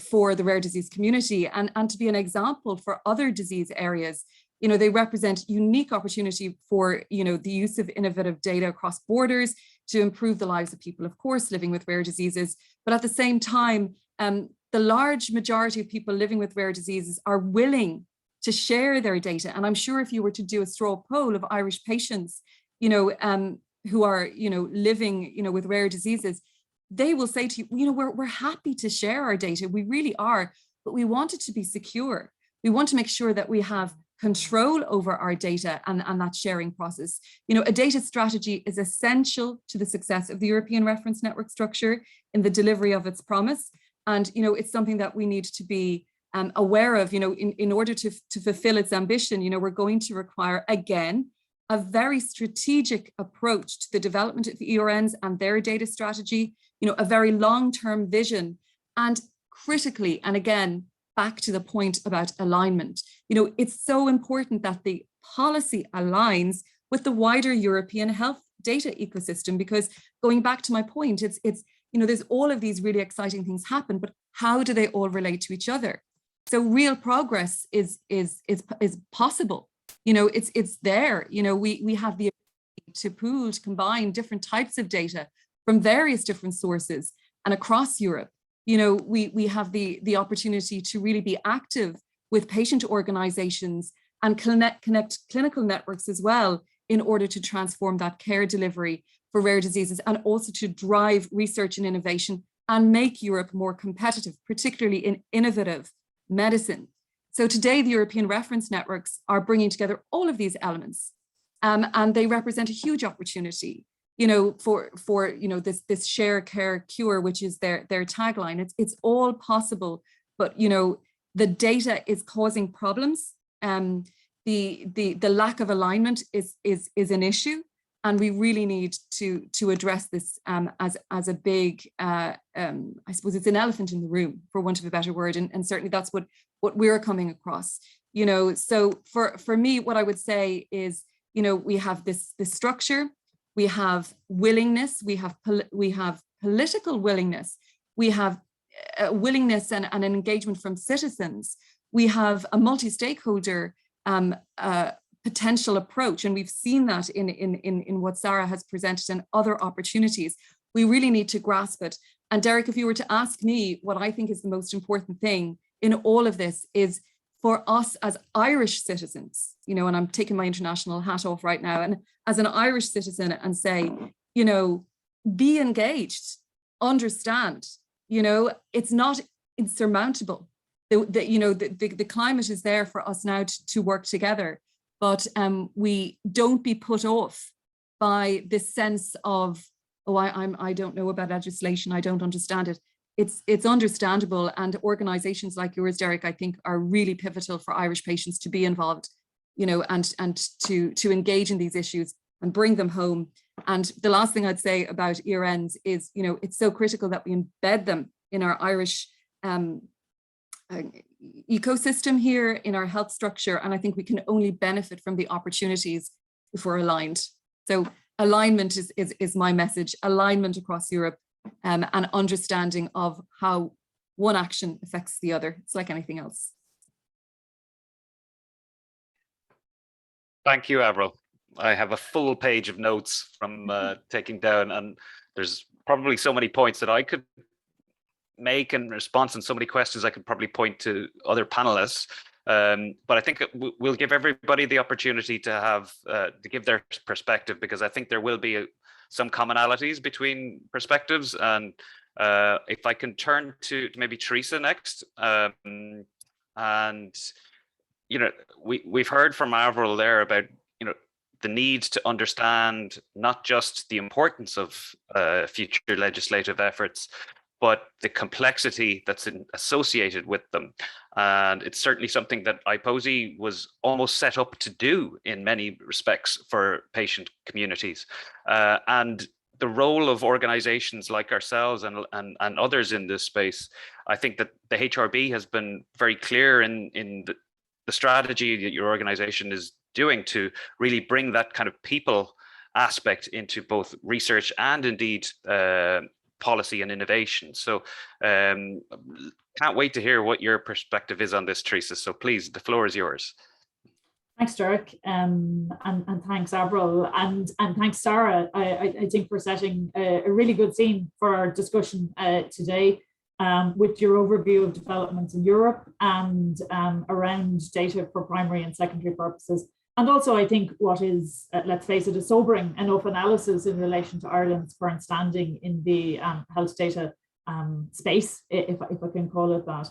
for the rare disease community and to be an example for other disease areas. They represent unique opportunity for, the use of innovative data across borders to improve the lives of people, of course, living with rare diseases. But at the same time, the large majority of people living with rare diseases are willing to share their data. And I'm sure if you were to do a straw poll of Irish patients, who are, living, with rare diseases, they will say to you, we're happy to share our data. We really are, but we want it to be secure. We want to make sure that we have control over our data and that sharing process. A data strategy is essential to the success of the European reference network structure in the delivery of its promise. And, it's something that we need to be aware of, in order to fulfill its ambition. We're going to require, again, a very strategic approach to the development of ERNs and their data strategy, a very long-term vision, and critically, and again, back to the point about alignment. It's so important that the policy aligns with the wider European health data ecosystem, because going back to my point, it's there's all of these really exciting things happen, but how do they all relate to each other? So real progress is possible. It's there. We have the ability to pool, to combine different types of data from various different sources and across Europe. We have the opportunity to really be active with patient organizations and connect clinical networks as well, in order to transform that care delivery for rare diseases, and also to drive research and innovation and make Europe more competitive, particularly in innovative medicine. So today, the European reference networks are bringing together all of these elements, and they represent a huge opportunity, for this share, care, cure, which is their tagline. It's all possible, but the data is causing problems. The lack of alignment is an issue, and we really need to address this as a big, I suppose it's an elephant in the room, for want of a better word, and certainly that's what we're coming across. So for me, what I would say is, we have this structure, we have willingness, we have political willingness, we have willingness and an engagement from citizens, we have a multi-stakeholder potential approach, and we've seen that in what Sarah has presented and other opportunities. We really need to grasp it. And Derek, if you were to ask me what I think is the most important thing in all of this, is for us as Irish citizens, and I'm taking my international hat off right now, and as an Irish citizen, and say, be engaged, understand, it's not insurmountable. The climate is there for us now to work together, but we don't be put off by this sense of, I don't know about legislation, I don't understand it. It's understandable, and organizations like yours, Derek, I think are really pivotal for Irish patients to be involved, and to engage in these issues and bring them home. And the last thing I'd say about ERNs is, it's so critical that we embed them in our Irish ecosystem here, in our health structure. And I think we can only benefit from the opportunities if we're aligned. So alignment is my message, alignment across Europe, and understanding of how one action affects the other. It's like anything else. Thank you, Avril. I have a full page of notes from taking down, and there's probably so many points that I could make in response, and so many questions I could probably point to other panelists. But I think we'll give everybody the opportunity to have to give their perspective, because I think there will be some commonalities between perspectives. And if I can turn to maybe Theresa next, and we've heard from Avril there about the need to understand not just the importance of future legislative efforts, but the complexity that's associated with them. And it's certainly something that IPPOSI was almost set up to do in many respects for patient communities. And the role of organizations like ourselves and others in this space, I think that the HRB has been very clear in the strategy that your organization is doing to really bring that kind of people aspect into both research and indeed policy and innovation. So can't wait to hear what your perspective is on this, Theresa. So please, the floor is yours. Thanks, Derek, and thanks, Avril, and thanks, Sarah, I think, for setting a really good scene for our discussion today with your overview of developments in Europe and around data for primary and secondary purposes. And also, I think what is, let's face it, a sobering enough analysis in relation to Ireland's current standing in the health data space, if I can call it that.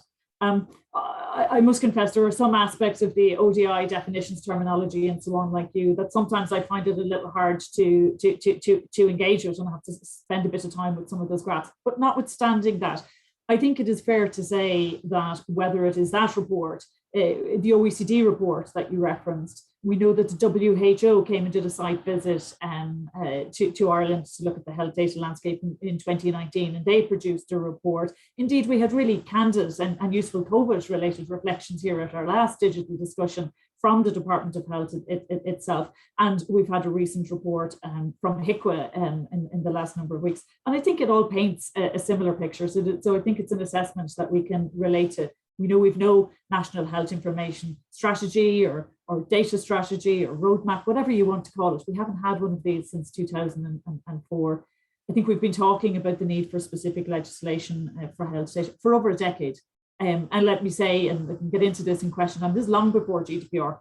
I must confess there are some aspects of the ODI definitions, terminology, and so on, like you, that sometimes I find it a little hard to engage with, and I have to spend a bit of time with some of those graphs. But notwithstanding that, I think it is fair to say that whether it is that report, the OECD report that you referenced, we know that the WHO came and did a site visit to Ireland to look at the health data landscape in 2019, and they produced a report. Indeed, we had really candid and useful COVID-related reflections here at our last digital discussion from the Department of Health itself. And we've had a recent report from HICWA in the last number of weeks. And I think it all paints a similar picture. So I think it's an assessment that we can relate to. We know we've no national health information strategy or data strategy or roadmap, whatever you want to call it. We haven't had one of these since 2004. I think we've been talking about the need for specific legislation for health data for over a decade. And let me say, and I can get into this in question, and this is long before GDPR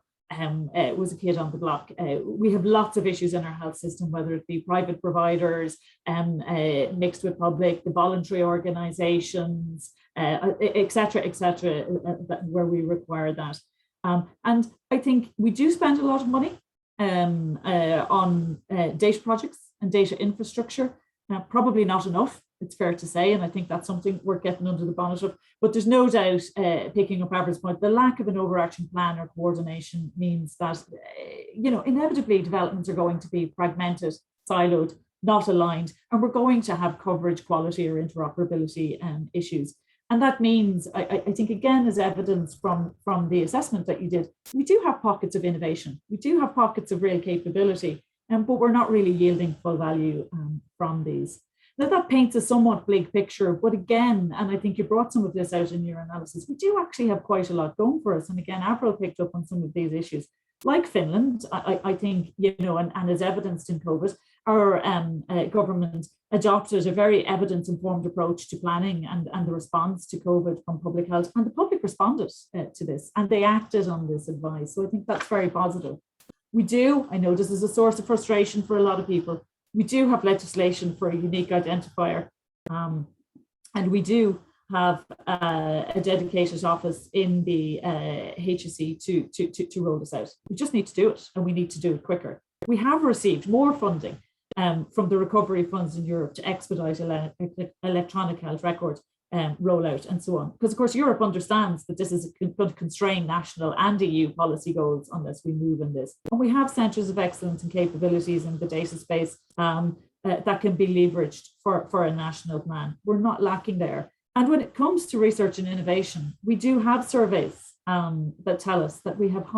was a kid on the block. We have lots of issues in our health system, whether it be private providers, mixed with public, the voluntary organizations, et cetera, where we require that. And I think we do spend a lot of money on data projects and data infrastructure, probably not enough, it's fair to say, and I think that's something we're getting under the bonnet of. But there's no doubt, picking up Avril's point, the lack of an overarching plan or coordination means that, inevitably developments are going to be fragmented, siloed, not aligned, and we're going to have coverage, quality, or interoperability issues. And that means, I think, again, as evidence from the assessment that you did, we do have pockets of innovation. We do have pockets of real capability, but we're not really yielding full value from these. Now, that paints a somewhat bleak picture, but again, and I think you brought some of this out in your analysis, we do actually have quite a lot going for us. And again, Avril picked up on some of these issues. Like Finland, I think, and as evidenced in COVID, our government adopted a very evidence-informed approach to planning and the response to COVID from public health, and the public responded to this, and they acted on this advice. So I think that's very positive. We do, I know this is a source of frustration for a lot of people, we do have legislation for a unique identifier, and we do have a dedicated office in the HSE to roll this out. We just need to do it, and we need to do it quicker. We have received more funding from the recovery funds in Europe to expedite electronic health record rollout and so on. Because of course Europe understands that this is going to constrain national and EU policy goals unless we move in this. And we have centres of excellence and capabilities in the data space that can be leveraged for a national plan. We're not lacking there. And when it comes to research and innovation, we do have surveys that tell us that we have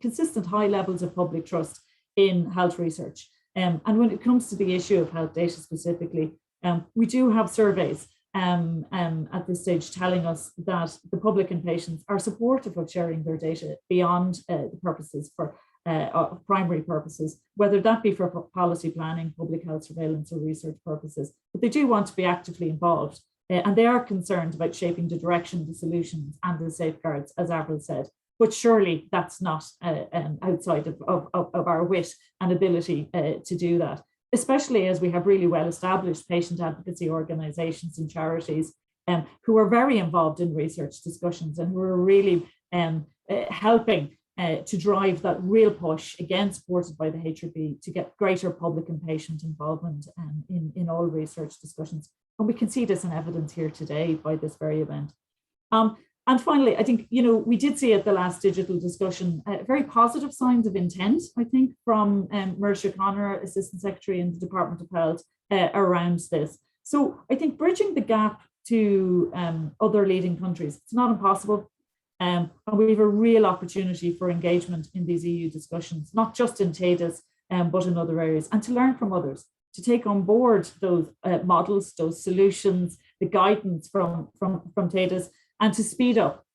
consistent high levels of public trust in health research. And when it comes to the issue of health data specifically, we do have surveys at this stage telling us that the public and patients are supportive of sharing their data beyond the purposes for primary purposes, whether that be for policy planning, public health surveillance, or research purposes. But they do want to be actively involved, and they are concerned about shaping the direction, the solutions, and the safeguards, as Avril said. But surely that's not outside of our wit and ability to do that, especially as we have really well-established patient advocacy organisations and charities who are very involved in research discussions and who are really helping to drive that real push, again supported by the HRB, to get greater public and patient involvement in all research discussions. And we can see this in evidence here today by this very event. And finally, I think, we did see at the last digital discussion very positive signs of intent, I think, from Marisha Connor, Assistant Secretary in the Department of Health, around this. So I think bridging the gap to other leading countries, it's not impossible. And we have a real opportunity for engagement in these EU discussions, not just in TADIS, but in other areas, and to learn from others, to take on board those models, those solutions, the guidance from TADIS, and to speed up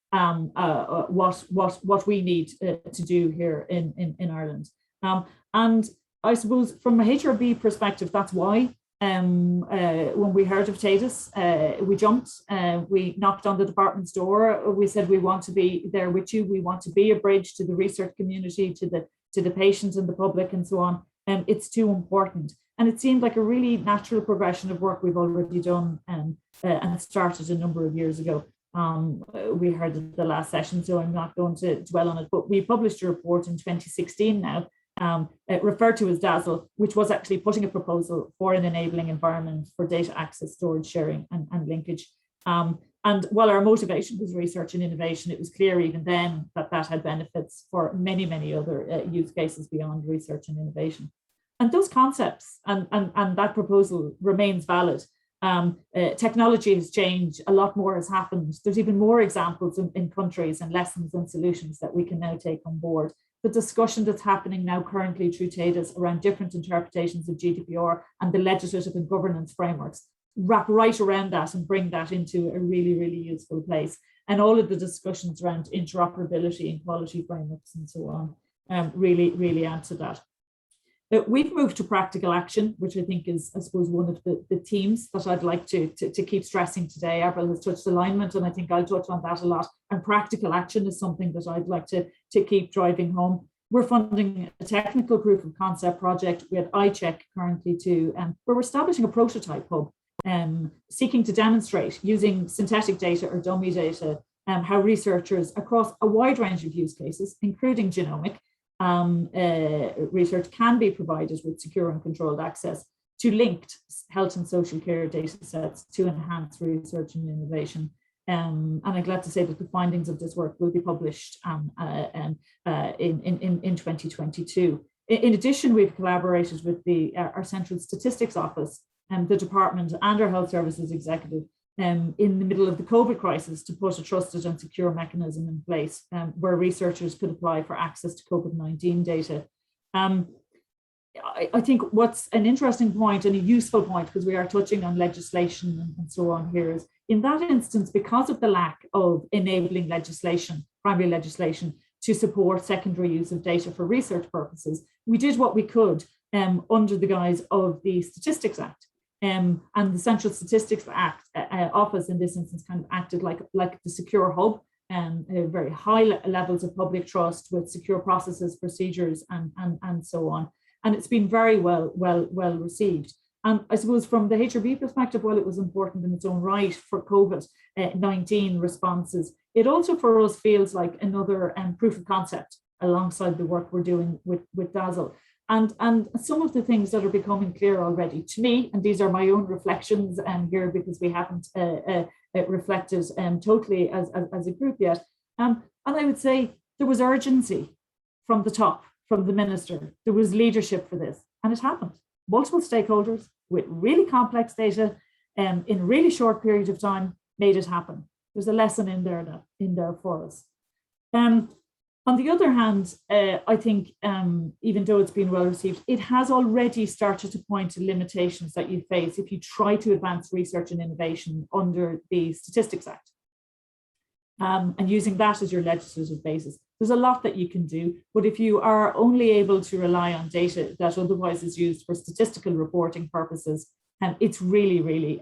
what we need to do here in Ireland. And I suppose from a HRB perspective, that's why when we heard of TADIS, we jumped, we knocked on the department's door. We said, we want to be there with you. We want to be a bridge to the research community, to the patients and the public and so on. It's too important. And it seemed like a really natural progression of work we've already done and started a number of years ago. We heard at the last session, so I'm not going to dwell on it, but we published a report in 2016 now, referred to as DAZZLE, which was actually putting a proposal for an enabling environment for data access, storage, sharing and linkage. And while our motivation was research and innovation, it was clear even then that had benefits for many, many other use cases beyond research and innovation. And those concepts and that proposal remains valid. Technology has changed, a lot more has happened. There's even more examples in countries and lessons and solutions that we can now take on board. The discussion that's happening now currently through TADIS around different interpretations of GDPR and the legislative and governance frameworks wrap right around that and bring that into a really, really useful place. And all of the discussions around interoperability and quality frameworks and so on really, really add to that. We've moved to practical action, which I think is, I suppose, one of the themes that I'd like to keep stressing today. Avril has touched alignment, and I think I'll touch on that a lot. And practical action is something that I'd like to keep driving home. We're funding a technical proof of concept project with iCheck currently too, where we're establishing a prototype hub, seeking to demonstrate using synthetic data or dummy data, how researchers across a wide range of use cases, including genomic, research can be provided with secure and controlled access to linked health and social care data sets to enhance research and innovation. And I'm glad to say that the findings of this work will be published in 2022. In addition, we've collaborated with our Central Statistics Office, the department and our Health Services Executive in the middle of the COVID crisis to put a trusted and secure mechanism in place where researchers could apply for access to COVID-19 data. I think what's an interesting point and a useful point, because we are touching on legislation and so on here, is in that instance, because of the lack of enabling legislation, primary legislation, to support secondary use of data for research purposes, we did what we could under the guise of the Statistics Act. And the Central Statistics Act Office in this instance kind of acted like the secure hub, very high levels of public trust with secure processes, procedures, and so on. And it's been very well received. And I suppose from the HRB perspective, while it was important in its own right for COVID-19 responses, it also for us feels like another proof of concept alongside the work we're doing with DAZZLE. And some of the things that are becoming clear already to me, and these are my own reflections here because we haven't reflected totally as a group yet. And I would say there was urgency from the top, from the minister. There was leadership for this, and it happened. Multiple stakeholders with really complex data in a really short period of time made it happen. There's a lesson in there for us. On the other hand, I think even though it's been well received, it has already started to point to limitations that you face if you try to advance research and innovation under the Statistics Act. And using that as your legislative basis. There's a lot that you can do, but if you are only able to rely on data that otherwise is used for statistical reporting purposes, it's really, really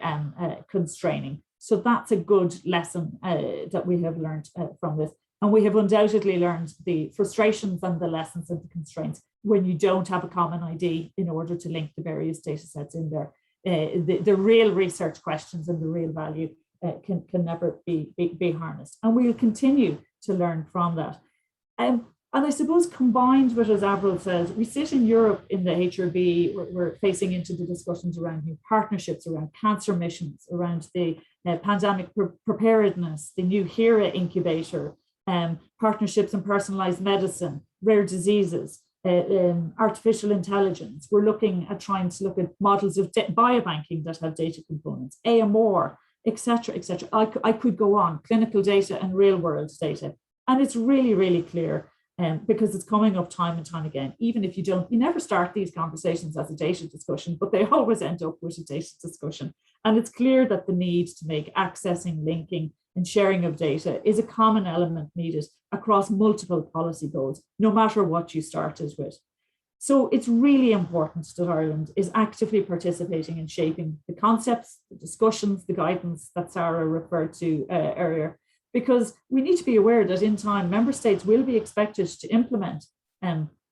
constraining. So that's a good lesson that we have learned from this. And we have undoubtedly learned the frustrations and the lessons and the constraints when you don't have a common ID in order to link the various data sets in there. The real research questions and the real value can never be harnessed. And we'll continue to learn from that. And I suppose combined with, as Avril says, we sit in Europe in the HRB, we're facing into the discussions around new partnerships, around cancer missions, around the pandemic preparedness, the new HERA incubator, partnerships in personalized medicine, rare diseases, artificial intelligence. We're looking at trying to look at models of biobanking that have data components, AMR, etc., etc. I could go on, clinical data and real world data. And it's really, really clear because it's coming up time and time again. Even if you never start these conversations as a data discussion, but they always end up with a data discussion. And it's clear that the need to make accessing, linking, and sharing of data is a common element needed across multiple policy goals, no matter what you started with. So it's really important that Ireland is actively participating in shaping the concepts, the discussions, the guidance that Sarah referred to earlier, because we need to be aware that in time, member states will be expected to implement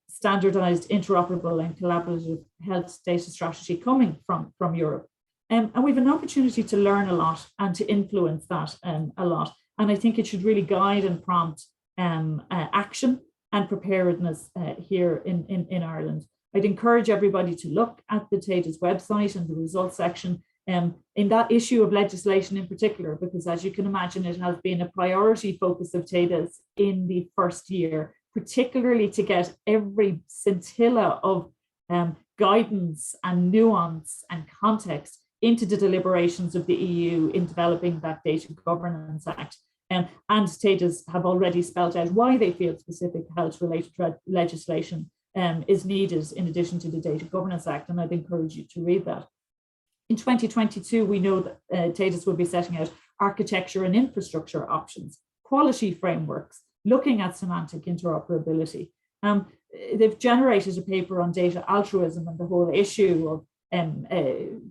standardized, interoperable and collaborative health data strategy coming from Europe. And we have an opportunity to learn a lot and to influence that a lot. And I think it should really guide and prompt action and preparedness here in Ireland. I'd encourage everybody to look at the TADES website and the results section in that issue of legislation in particular, because as you can imagine, it has been a priority focus of TADES in the first year, particularly to get every scintilla of guidance and nuance and context into the deliberations of the EU in developing that Data Governance Act. And TADES have already spelled out why they feel specific health-related legislation is needed in addition to the Data Governance Act, and I'd encourage you to read that. In 2022, we know that TADES will be setting out architecture and infrastructure options, quality frameworks, looking at semantic interoperability. They've generated a paper on data altruism and the whole issue of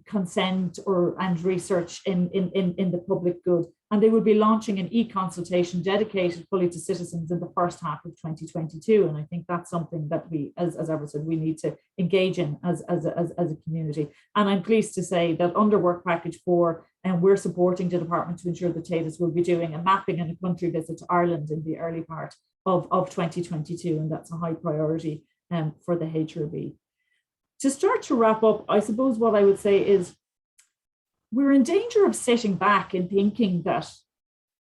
consent and research in the public good. And they will be launching an e-consultation dedicated fully to citizens in the first half of 2022. And I think that's something that we, as Ever said, we need to engage in as a community. And I'm pleased to say that under Work Package 4, we're supporting the department to ensure that TADES will be doing a mapping and a country visit to Ireland in the early part of 2022. And that's a high priority for the HRB. To start to wrap up, I suppose what I would say is we're in danger of sitting back and thinking that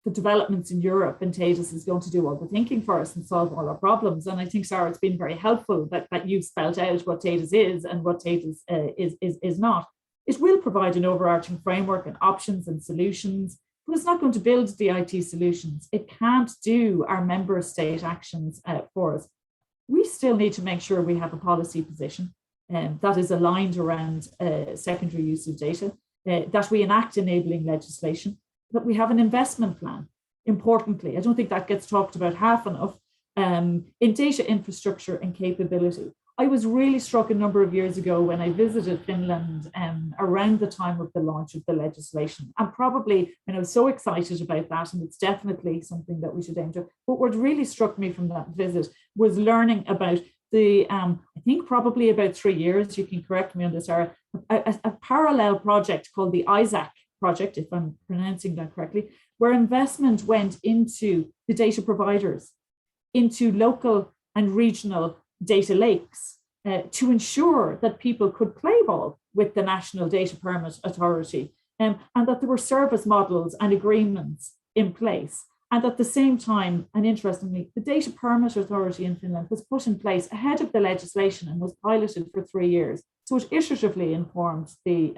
the developments in Europe and TADES is going to do all the thinking for us and solve all our problems. And I think, Sarah, it's been very helpful that you've spelled out what TADES is and what TADES is not. It will provide an overarching framework and options and solutions, but it's not going to build the IT solutions. It can't do our member state actions for us. We still need to make sure we have a policy position that is aligned around secondary use of data, that we enact enabling legislation, that we have an investment plan. Importantly, I don't think that gets talked about half enough, in data infrastructure and capability. I was really struck a number of years ago when I visited Finland around the time of the launch of the legislation. And probably, I was so excited about that, and it's definitely something that we should aim to. But what really struck me from that visit was learning about I think probably about 3 years, you can correct me on this, Sarah, a parallel project called the ISAC project, if I'm pronouncing that correctly, where investment went into the data providers, into local and regional data lakes to ensure that people could play ball with the National Data Permit Authority and that there were service models and agreements in place. And at the same time, and interestingly, the Data Permit Authority in Finland was put in place ahead of the legislation and was piloted for 3 years. So it iteratively informed the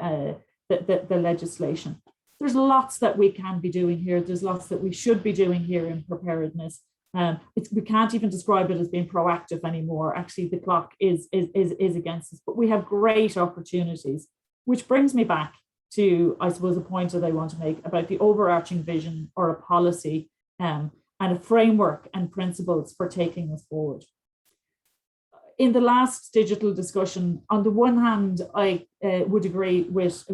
legislation. There's lots that we can be doing here. There's lots that we should be doing here in preparedness. We can't even describe it as being proactive anymore. Actually, the clock is against us, but we have great opportunities, which brings me back to, I suppose, a point that I want to make about the overarching vision or a policy and a framework and principles for taking us forward. In the last digital discussion, on the one hand, I would agree with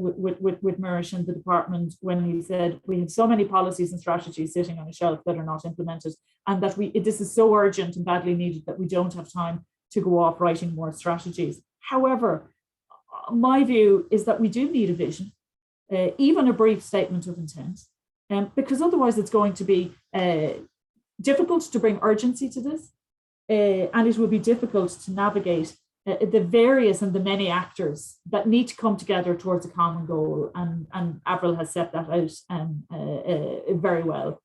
Mirish and the department when he said we have so many policies and strategies sitting on a shelf that are not implemented, and that this is so urgent and badly needed that we don't have time to go off writing more strategies. However, my view is that we do need a vision, even a brief statement of intent, because otherwise it's going to be difficult to bring urgency to this. and it will be difficult to navigate the various and the many actors that need to come together towards a common goal, and Avril has set that out very well.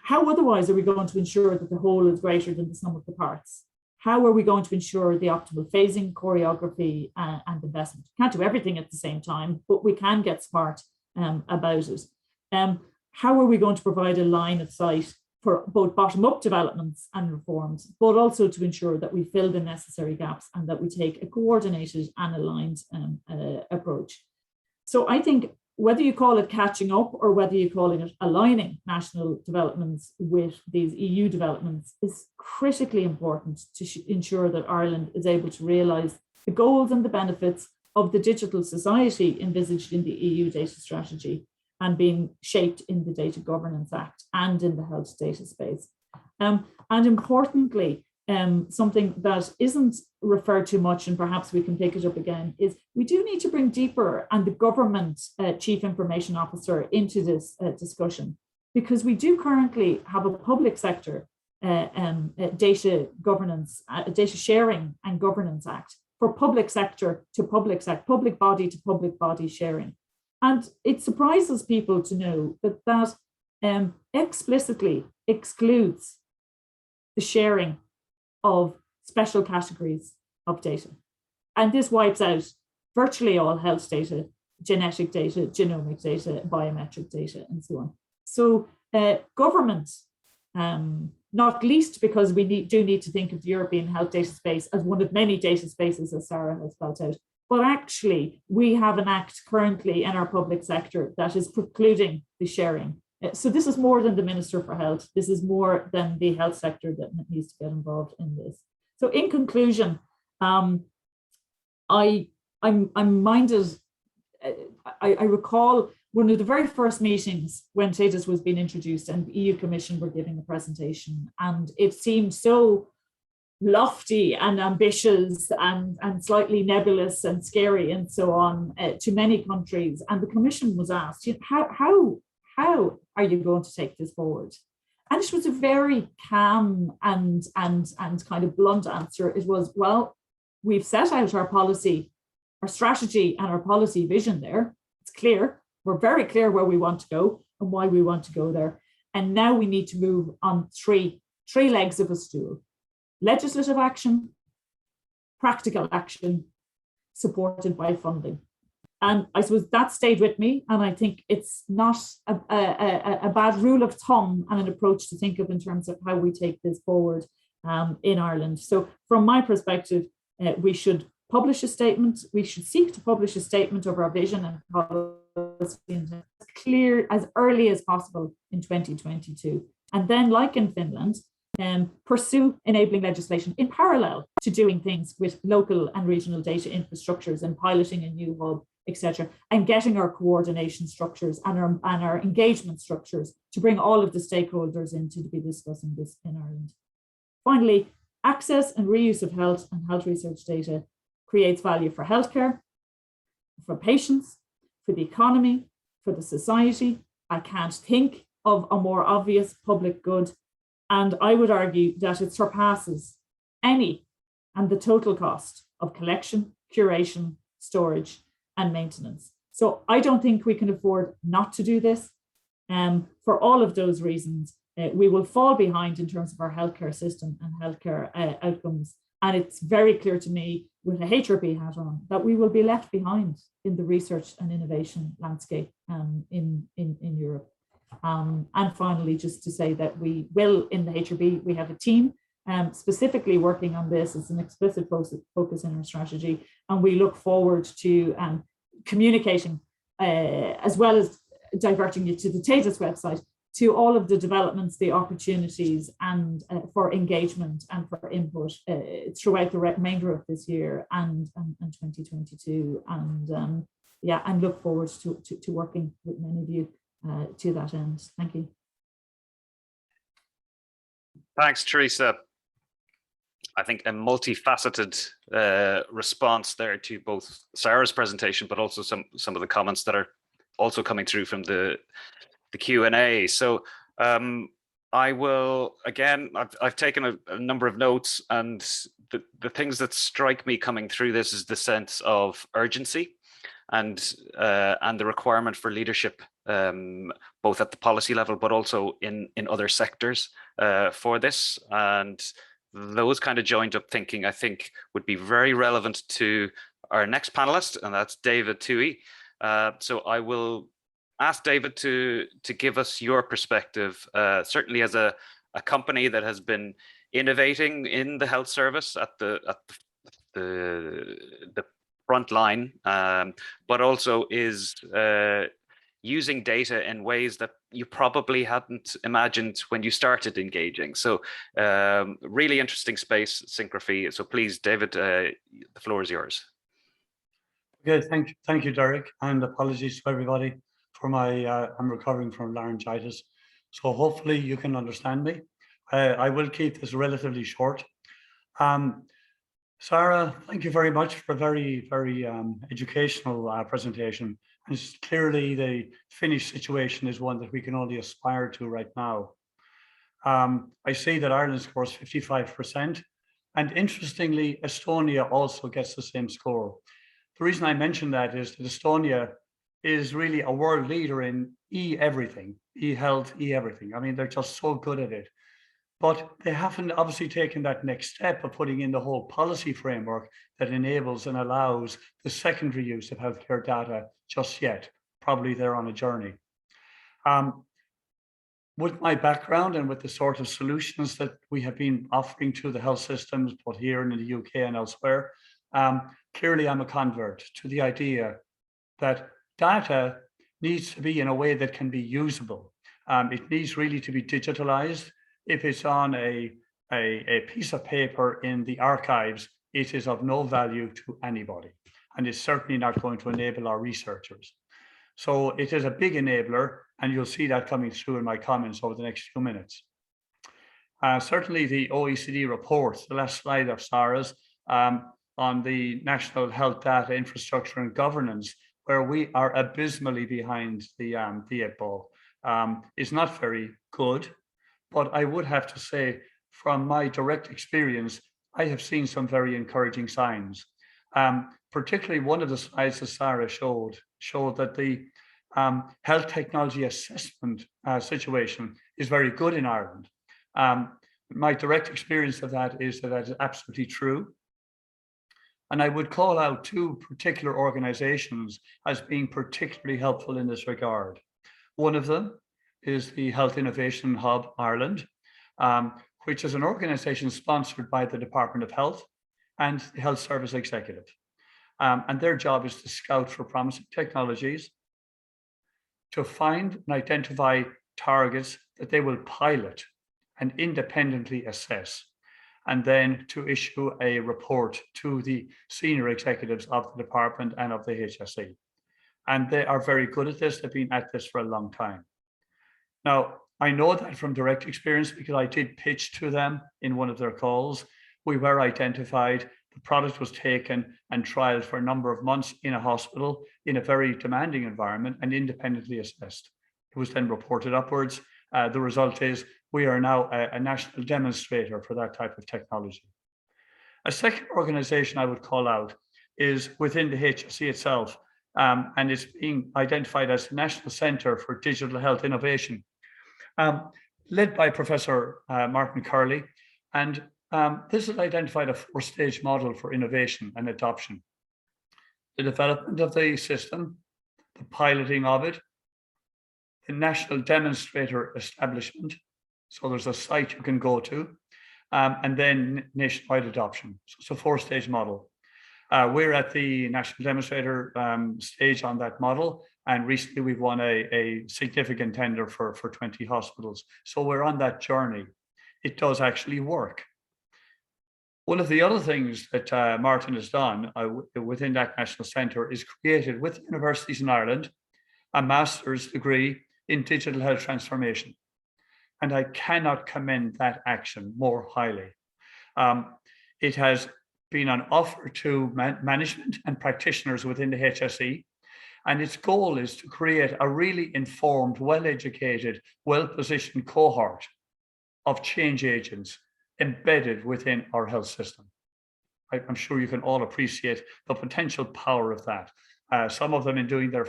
How otherwise are we going to ensure that the whole is greater than the sum of the parts? How are we going to ensure the optimal phasing, choreography, and investment? Can't do everything at the same time, but we can get smart about it. How are we going to provide a line of sight for both bottom-up developments and reforms, but also to ensure that we fill the necessary gaps and that we take a coordinated and aligned approach? So I think whether you call it catching up or whether you're calling it aligning national developments with these EU developments is critically important to ensure that Ireland is able to realise the goals and the benefits of the digital society envisaged in the EU data strategy and being shaped in the Data Governance Act and in the health data space. And importantly, something that isn't referred to much, and perhaps we can pick it up again, is we do need to bring deeper and the government chief information officer into this discussion, because we do currently have a public sector data governance, data sharing and governance act for public sector to public sector, public body to public body sharing. And it surprises people to know that that explicitly excludes the sharing of special categories of data. And this wipes out virtually all health data, genetic data, genomic data, biometric data, and so on. So government, not least because we do need to think of the European health data space as one of many data spaces, as Sarah has spelled out, but actually we have an act currently in our public sector that is precluding the sharing. So this is more than the Minister for Health. This is more than the health sector that needs to get involved in this. So in conclusion, I'm minded, I recall one of the very first meetings when TATUS was being introduced and the EU Commission were giving a presentation, and it seemed so lofty and ambitious and slightly nebulous and scary and so on to many countries. And the Commission was asked, how are you going to take this forward? And it was a very calm and kind of blunt answer. It was, well, we've set out our policy, our strategy and our policy vision there. It's clear. We're very clear where we want to go and why we want to go there. And now we need to move on three legs of a stool: legislative action, practical action, supported by funding. And I suppose that stayed with me. And I think it's not a bad rule of thumb and an approach to think of in terms of how we take this forward in Ireland. So from my perspective, we should publish a statement. We should seek to publish a statement of our vision and policy as clear as early as possible in 2022. And then, like in Finland, pursue enabling legislation in parallel to doing things with local and regional data infrastructures and piloting a new hub, etc., and getting our coordination structures and our engagement structures to bring all of the stakeholders in to be discussing this in Ireland. Finally, access and reuse of health and health research data creates value for healthcare, for patients, for the economy, for the society. I can't think of a more obvious public good. And I would argue that it surpasses any and the total cost of collection, curation, storage, and maintenance. So I don't think we can afford not to do this. For all of those reasons, we will fall behind in terms of our healthcare system and healthcare outcomes. And it's very clear to me, with a HRB hat on, that we will be left behind in the research and innovation landscape in Europe. And finally, just to say that we will, in the HRB, we have a team specifically working on this. It's an explicit focus in our strategy, and we look forward to communicating as well as diverting you to the TATUS website, to all of the developments, the opportunities, and for engagement and for input throughout the remainder of this year and 2022. And yeah, and look forward to working with many of you to that end. Thank you. Thanks, Theresa. I think a multifaceted response there to both Sarah's presentation, but also some of the comments that are also coming through from the Q&A. So I will, again, I've taken a number of notes, and the things that strike me coming through this is the sense of urgency and the requirement for leadership, both at the policy level, but also in other sectors for this. And those kind of joined up thinking, I think, would be very relevant to our next panelist, and that's David Toohey. So I will ask David to give us your perspective, certainly as a company that has been innovating in the health service at the front line, but also is using data in ways that you probably hadn't imagined when you started engaging. So really interesting space, Synchraphy. So please, David, the floor is yours. Okay, thank you, Derek, and apologies to everybody for my, I'm recovering from laryngitis. So hopefully you can understand me. I will keep this relatively short. Sarah, thank you very much for a very, very educational presentation. And clearly the Finnish situation is one that we can only aspire to right now. I see that Ireland scores 55%. And interestingly, Estonia also gets the same score. The reason I mention that is that Estonia is really a world leader in e-everything, e-health, e-everything. I mean, they're just so good at it. But they haven't obviously taken that next step of putting in the whole policy framework that enables and allows the secondary use of healthcare data just yet. Probably they're on a journey. With my background and with the sort of solutions that we have been offering to the health systems, both here and in the UK and elsewhere, clearly I'm a convert to the idea that data needs to be in a way that can be usable. It needs really to be digitalized. If it's on a piece of paper in the archives, it is of no value to anybody, and it's certainly not going to enable our researchers. So it is a big enabler, and you'll see that coming through in my comments over the next few minutes. Certainly the OECD report, the last slide of Sarah's, on the national health data infrastructure and governance, where we are abysmally behind the 8 ball, is not very good. But I would have to say, from my direct experience, I have seen some very encouraging signs. Particularly one of the slides that Sarah showed that the health technology assessment situation is very good in Ireland. My direct experience of that is absolutely true. And I would call out 2 particular organizations as being particularly helpful in this regard. One of them is the Health Innovation Hub Ireland, which is an organization sponsored by the Department of Health and the Health Service Executive. And their job is to scout for promising technologies, to find and identify targets that they will pilot and independently assess, and then to issue a report to the senior executives of the department and of the HSE. And they are very good at this. They've been at this for a long time. Now, I know that from direct experience because I did pitch to them in one of their calls. We were identified, the product was taken and trialed for a number of months in a hospital in a very demanding environment and independently assessed. It was then reported upwards. The result is we are now a national demonstrator for that type of technology. A second organization I would call out is within the HSE itself, and it's being identified as the National Centre for Digital Health Innovation, led by Professor Martin Curley. And this has identified a 4-stage model for innovation and adoption. The development of the system, the piloting of it, the national demonstrator establishment. So there's a site you can go to, and then nationwide adoption. So it's a 4-stage model. We're at the national demonstrator stage on that model. And recently we've won a significant tender for 20 hospitals. So we're on that journey. It does actually work. One of the other things that Martin has done within that national centre is created with universities in Ireland a master's degree in digital health transformation. And I cannot commend that action more highly. It has been an offer to management and practitioners within the HSE. And its goal is to create a really informed, well-educated, well-positioned cohort of change agents embedded within our health system. I'm sure you can all appreciate the potential power of that. Some of them in doing their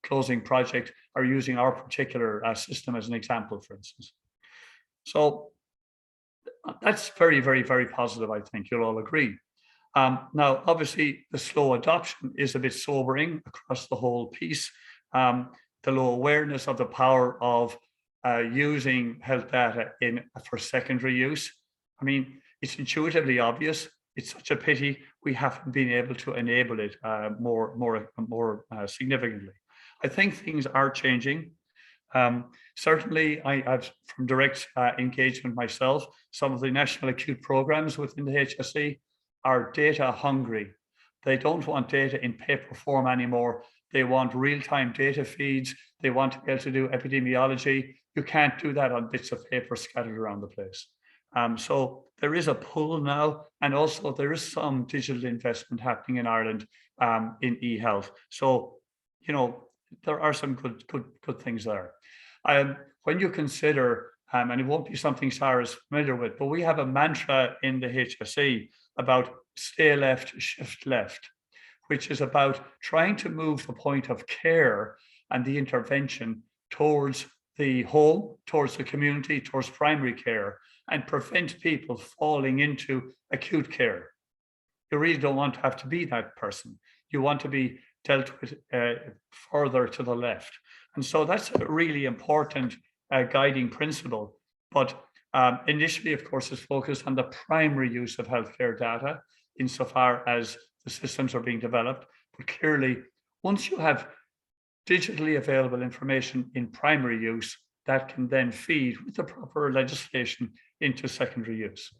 closing project are using our particular system as an example, for instance. So that's very, very, very positive, I think you'll all agree. Now, obviously, the slow adoption is a bit sobering across the whole piece. The low awareness of the power of using health data for secondary use. I mean, it's intuitively obvious. It's such a pity we haven't been able to enable it more significantly. I think things are changing. Certainly, I've from direct engagement myself, some of the national acute programs within the HSE are data hungry. They don't want data in paper form anymore. They want real-time data feeds. They want to be able to do epidemiology. You can't do that on bits of paper scattered around the place. So there is a pull now, and also there is some digital investment happening in Ireland in e-health. So, you know, there are some good things there. When you consider, and it won't be something Sarah's familiar with, but we have a mantra in the HSE about stay left, shift left, which is about trying to move the point of care and the intervention towards the home, towards the community, towards primary care, and prevent people falling into acute care. You really don't want to have to be that person. You want to be dealt with further to the left. And so that's a really important guiding principle. But initially, of course, it's focused on the primary use of healthcare data insofar as the systems are being developed. But clearly, once you have digitally available information in primary use, that can then feed with the proper legislation into secondary use.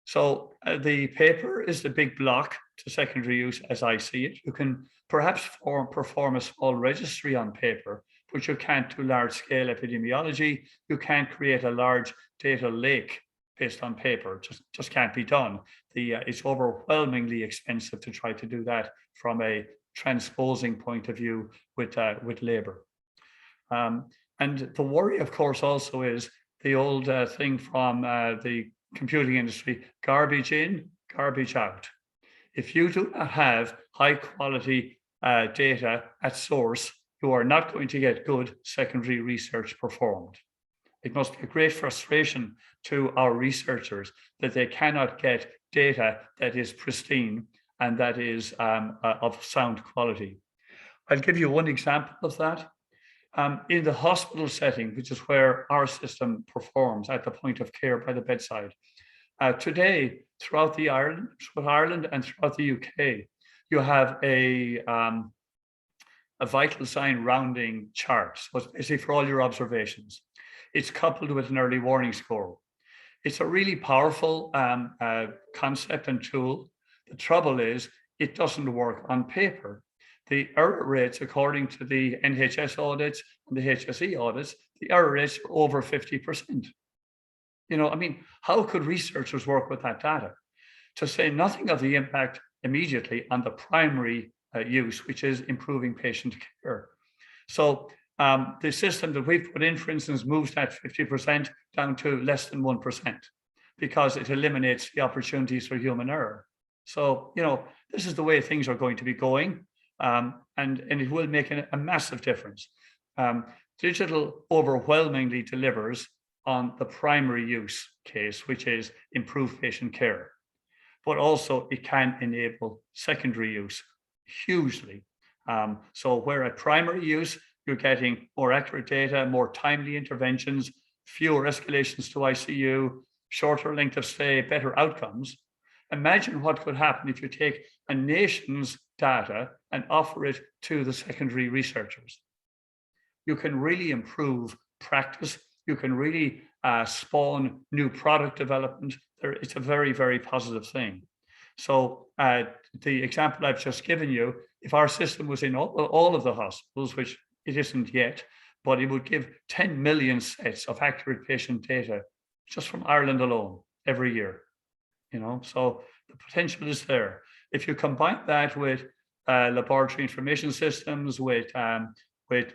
So the paper is the big block to secondary use as I see it. You can perhaps perform a small registry on paper, but you can't do large scale epidemiology. You can't create a large data lake based on paper, just can't be done. It's overwhelmingly expensive to try to do that from a transposing point of view with labor. And the worry, of course, also is the old thing from the computing industry, garbage in, garbage out. If you do not have high quality data at source, you are not going to get good secondary research performed. It must be a great frustration to our researchers that they cannot get data that is pristine and that is of sound quality. I'll give you one example of that. In the hospital setting, which is where our system performs at the point of care by the bedside, today, throughout Ireland and throughout the UK, you have a vital sign rounding chart. So it's basically for all your observations. It's coupled with an early warning score. It's a really powerful concept and tool. The trouble is, it doesn't work on paper. The error rates, according to the NHS audits and the HSE audits, the error rates are over 50%. You know, I mean, how could researchers work with that data? To say nothing of the impact immediately on the primary use, which is improving patient care. So the system that we've put in, for instance, moves that 50% down to less than 1% because it eliminates the opportunities for human error. So, you know, this is the way things are going to be going. And it will make a massive difference. Digital overwhelmingly delivers on the primary use case, which is improved patient care. But also it can enable secondary use hugely. So where at primary use, you're getting more accurate data, more timely interventions, fewer escalations to ICU, shorter length of stay, better outcomes. Imagine what could happen if you take a nation's data and offer it to the secondary researchers. You can really improve practice. You can really spawn new product development. It's a very, very positive thing. So the example I've just given you, if our system was in all of the hospitals, which it isn't yet, but it would give 10 million sets of accurate patient data just from Ireland alone every year. You know, so the potential is there. If you combine that with laboratory information systems, with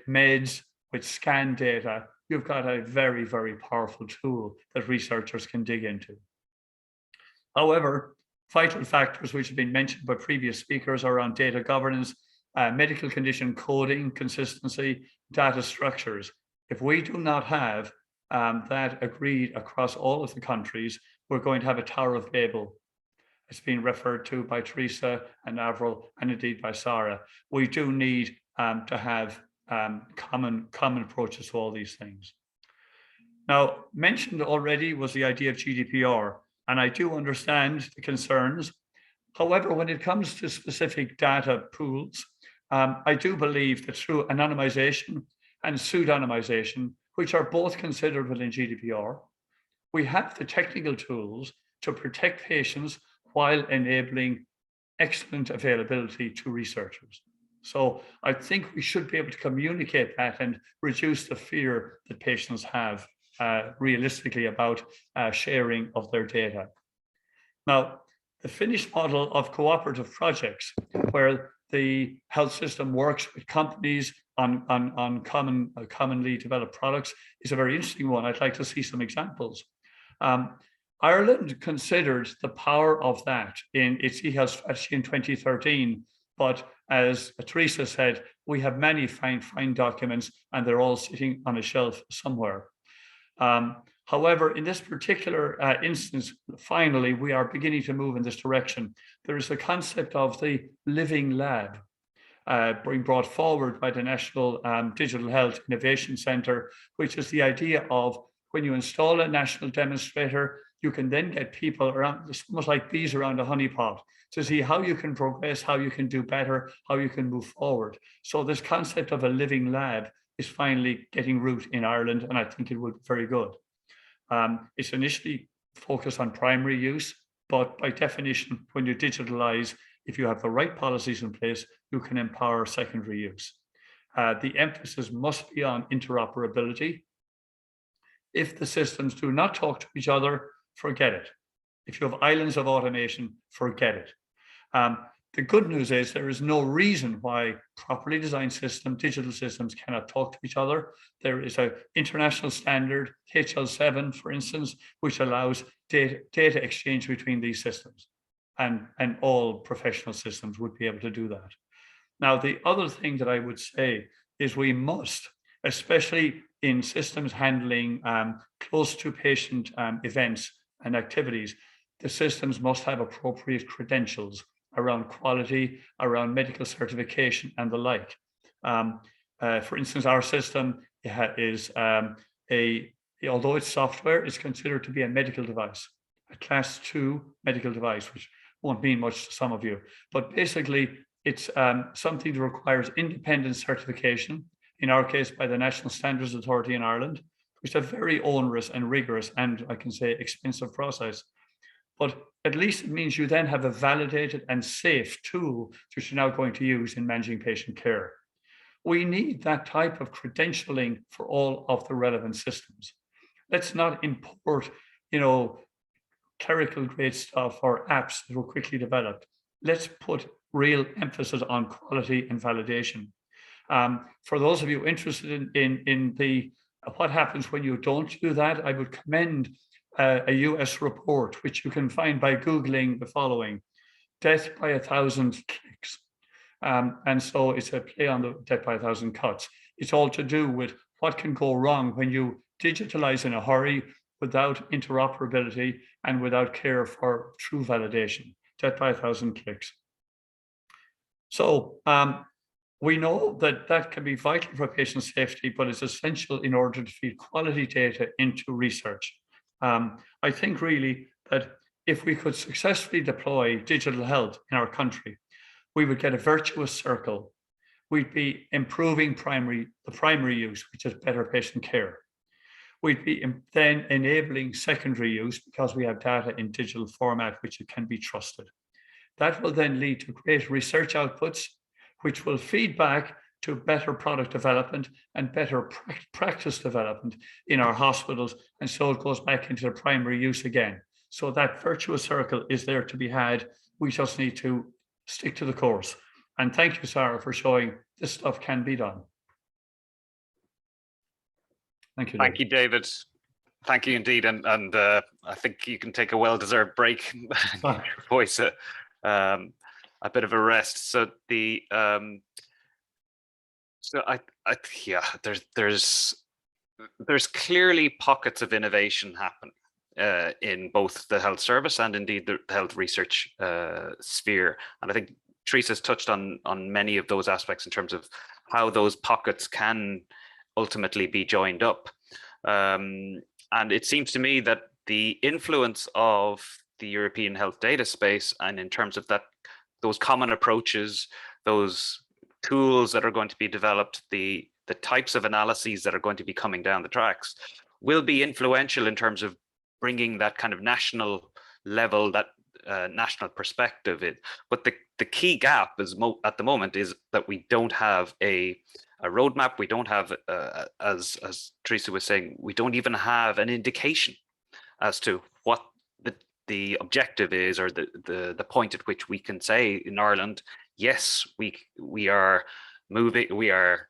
meds, with scan data, you've got a very, very powerful tool that researchers can dig into. However, vital factors which have been mentioned by previous speakers around data governance, medical condition coding, consistency, data structures. If we do not have that agreed across all of the countries, we're going to have a Tower of Babel. It's been referred to by Theresa and Avril, and indeed by Sarah. We do need to have common approaches to all these things. Now, mentioned already was the idea of GDPR, and I do understand the concerns. However, when it comes to specific data pools, I do believe that through anonymization and pseudonymization, which are both considered within GDPR, we have the technical tools to protect patients while enabling excellent availability to researchers. So I think we should be able to communicate that and reduce the fear that patients have realistically about sharing of their data. Now, the Finnish model of cooperative projects, where the health system works with companies on commonly developed products, is a very interesting one. I'd like to see some examples. Ireland considered the power of that in its e-health strategy in 2013, but as Theresa said, we have many fine documents and they're all sitting on a shelf somewhere. However, in this particular instance, finally, we are beginning to move in this direction. There is the concept of the living lab being brought forward by the National Digital Health Innovation Centre, which is the idea of when you install a national demonstrator, you can then get people around, it's almost like bees around a honeypot, to see how you can progress, how you can do better, how you can move forward. So this concept of a living lab is finally getting root in Ireland, and I think it will be very good. It's initially focused on primary use, but by definition, when you digitalize, if you have the right policies in place, you can empower secondary use. The emphasis must be on interoperability. If the systems do not talk to each other, forget it. If you have islands of automation, forget it. The good news is there is no reason why properly designed digital systems cannot talk to each other. There is an international standard, HL7, for instance, which allows data exchange between these systems. And all professional systems would be able to do that. Now, the other thing that I would say is we must, especially in systems handling close to patient events and activities, the systems must have appropriate credentials around quality, around medical certification and the like. For instance, our system is although it's software, is considered to be a medical device, a class 2 medical device, which won't mean much to some of you, but basically it's something that requires independent certification, in our case by the National Standards Authority in Ireland, which is a very onerous and rigorous and I can say expensive process. But at least it means you then have a validated and safe tool that you're now going to use in managing patient care. We need that type of credentialing for all of the relevant systems. Let's not import, clerical grade stuff or apps that were quickly developed. Let's put real emphasis on quality and validation. For those of you interested in what happens when you don't do that, I would commend a US report, which you can find by Googling the following: death by 1,000 clicks. And so it's a play on the death by 1,000 cuts. It's all to do with what can go wrong when you digitalize in a hurry without interoperability and without care for true validation. Death by 1,000 clicks. So we know that that can be vital for patient safety, but it's essential in order to feed quality data into research. I think really that if we could successfully deploy digital health in our country, we would get a virtuous circle. We'd be improving the primary use, which is better patient care. We'd be then enabling secondary use because we have data in digital format, which can be trusted. That will then lead to great research outputs, which will feed back to better product development and better practice development in our hospitals. And so it goes back into the primary use again. So that virtuous circle is there to be had. We just need to stick to the course. And thank you, Sarah, for showing this stuff can be done. Thank you. Thank you, David. Thank you indeed, and I think you can take a well-deserved break. Give your voice a bit of a rest. So the yeah, there's clearly pockets of innovation happen in both the health service and indeed the health research sphere, and I think Theresa's touched on many of those aspects in terms of how those pockets can ultimately be joined up. And it seems to me that the influence of the European health data space, and in terms of that, those common approaches, those tools that are going to be developed, the types of analyses that are going to be coming down the tracks, will be influential in terms of bringing that kind of national level, that national perspective in. But the key gap is at the moment is that we don't have a roadmap. We don't have, as Theresa was saying, we don't even have an indication as to what the objective is, or the point at which we can say in Ireland, yes, we are moving, we are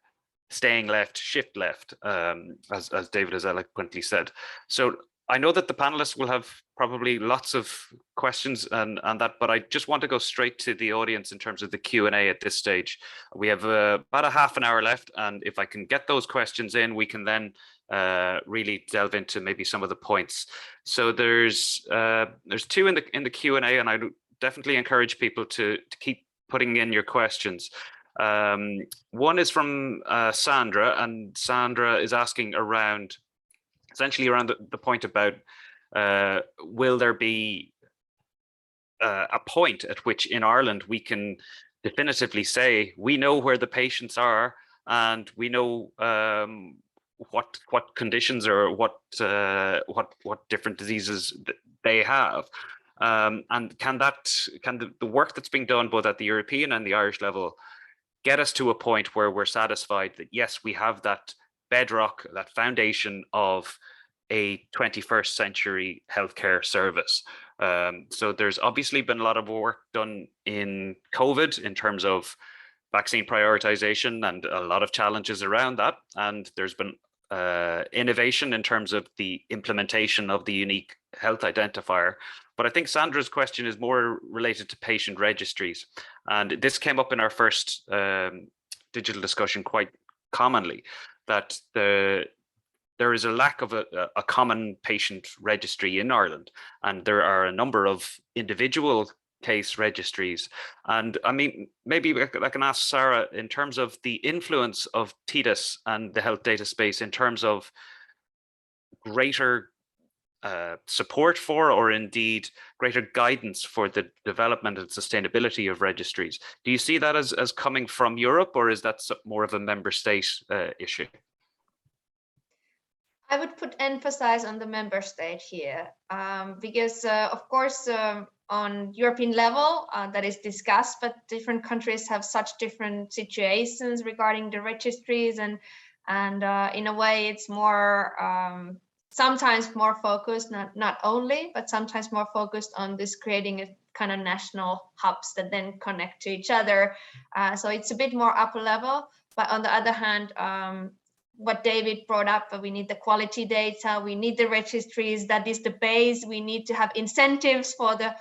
staying left, shift left, as David has eloquently said. So I know that the panelists will have probably lots of questions and that, but I just want to go straight to the audience in terms of the Q&A at this stage. We have about a half an hour left, and if I can get those questions in, we can then really delve into maybe some of the points. So there's two in the Q&A, and I definitely encourage people to keep putting in your questions. One is from Sandra, and Sandra is asking essentially around the point about will there be a point at which in Ireland we can definitively say we know where the patients are, and we know what conditions or what different diseases they have, and can the work that's being done both at the European and the Irish level get us to a point where we're satisfied that yes, we have that bedrock, that foundation of a 21st century healthcare service. So there's obviously been a lot of work done in COVID in terms of vaccine prioritization and a lot of challenges around that. And there's been innovation in terms of the implementation of the unique health identifier. But I think Sandra's question is more related to patient registries. And this came up in our first digital discussion quite commonly, that there is a lack of a common patient registry in Ireland, and there are a number of individual case registries. And I mean, maybe I can ask Sarah, in terms of the influence of TDIS and the health data space in terms of greater support for, or indeed greater guidance for the development and sustainability of registries. Do you see that as coming from Europe, or is that more of a member state issue? I would put emphasis on the member state here, because of course on European level that is discussed, but different countries have such different situations regarding the registries, and in a way it's more sometimes more focused, not only, but sometimes more focused on this creating a kind of national hubs that then connect to each other. So it's a bit more upper level, but on the other hand, what David brought up, we need the quality data, we need the registries, that is the base. We need to have incentives for the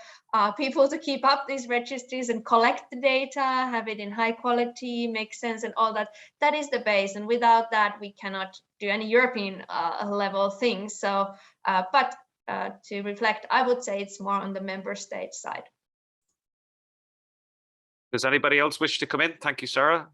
people to keep up these registries and collect the data, have it in high quality, make sense, and all that. That is the base, and without that we cannot do any European level things. So but to reflect, I would say it's more on the member state side. Does anybody else wish to come in? Thank you, Sarah.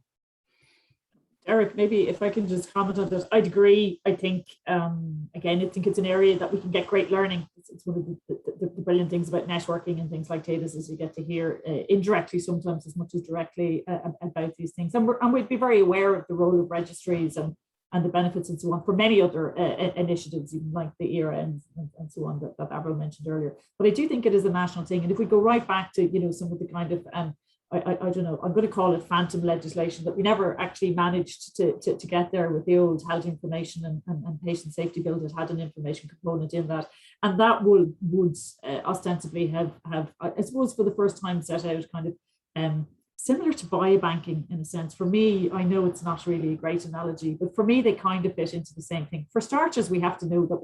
Eric, maybe if I can just comment on this, I'd agree. I think, again, I think it's an area that we can get great learning. It's one of the brilliant things about networking and things like data, is you get to hear indirectly sometimes as much as directly about these things. And we'd be very aware of the role of registries and the benefits and so on for many other initiatives, even like the ERA and so on that Avril mentioned earlier. But I do think it is a national thing. And if we go right back to, you know, some of the kind of I don't know, I'm going to call it phantom legislation, that we never actually managed to get there with the old health information and patient safety bill that had an information component in that. And that would ostensibly have, I suppose, for the first time set out kind of similar to biobanking in a sense. For me, I know it's not really a great analogy, but for me, they kind of fit into the same thing. For starters, we have to know that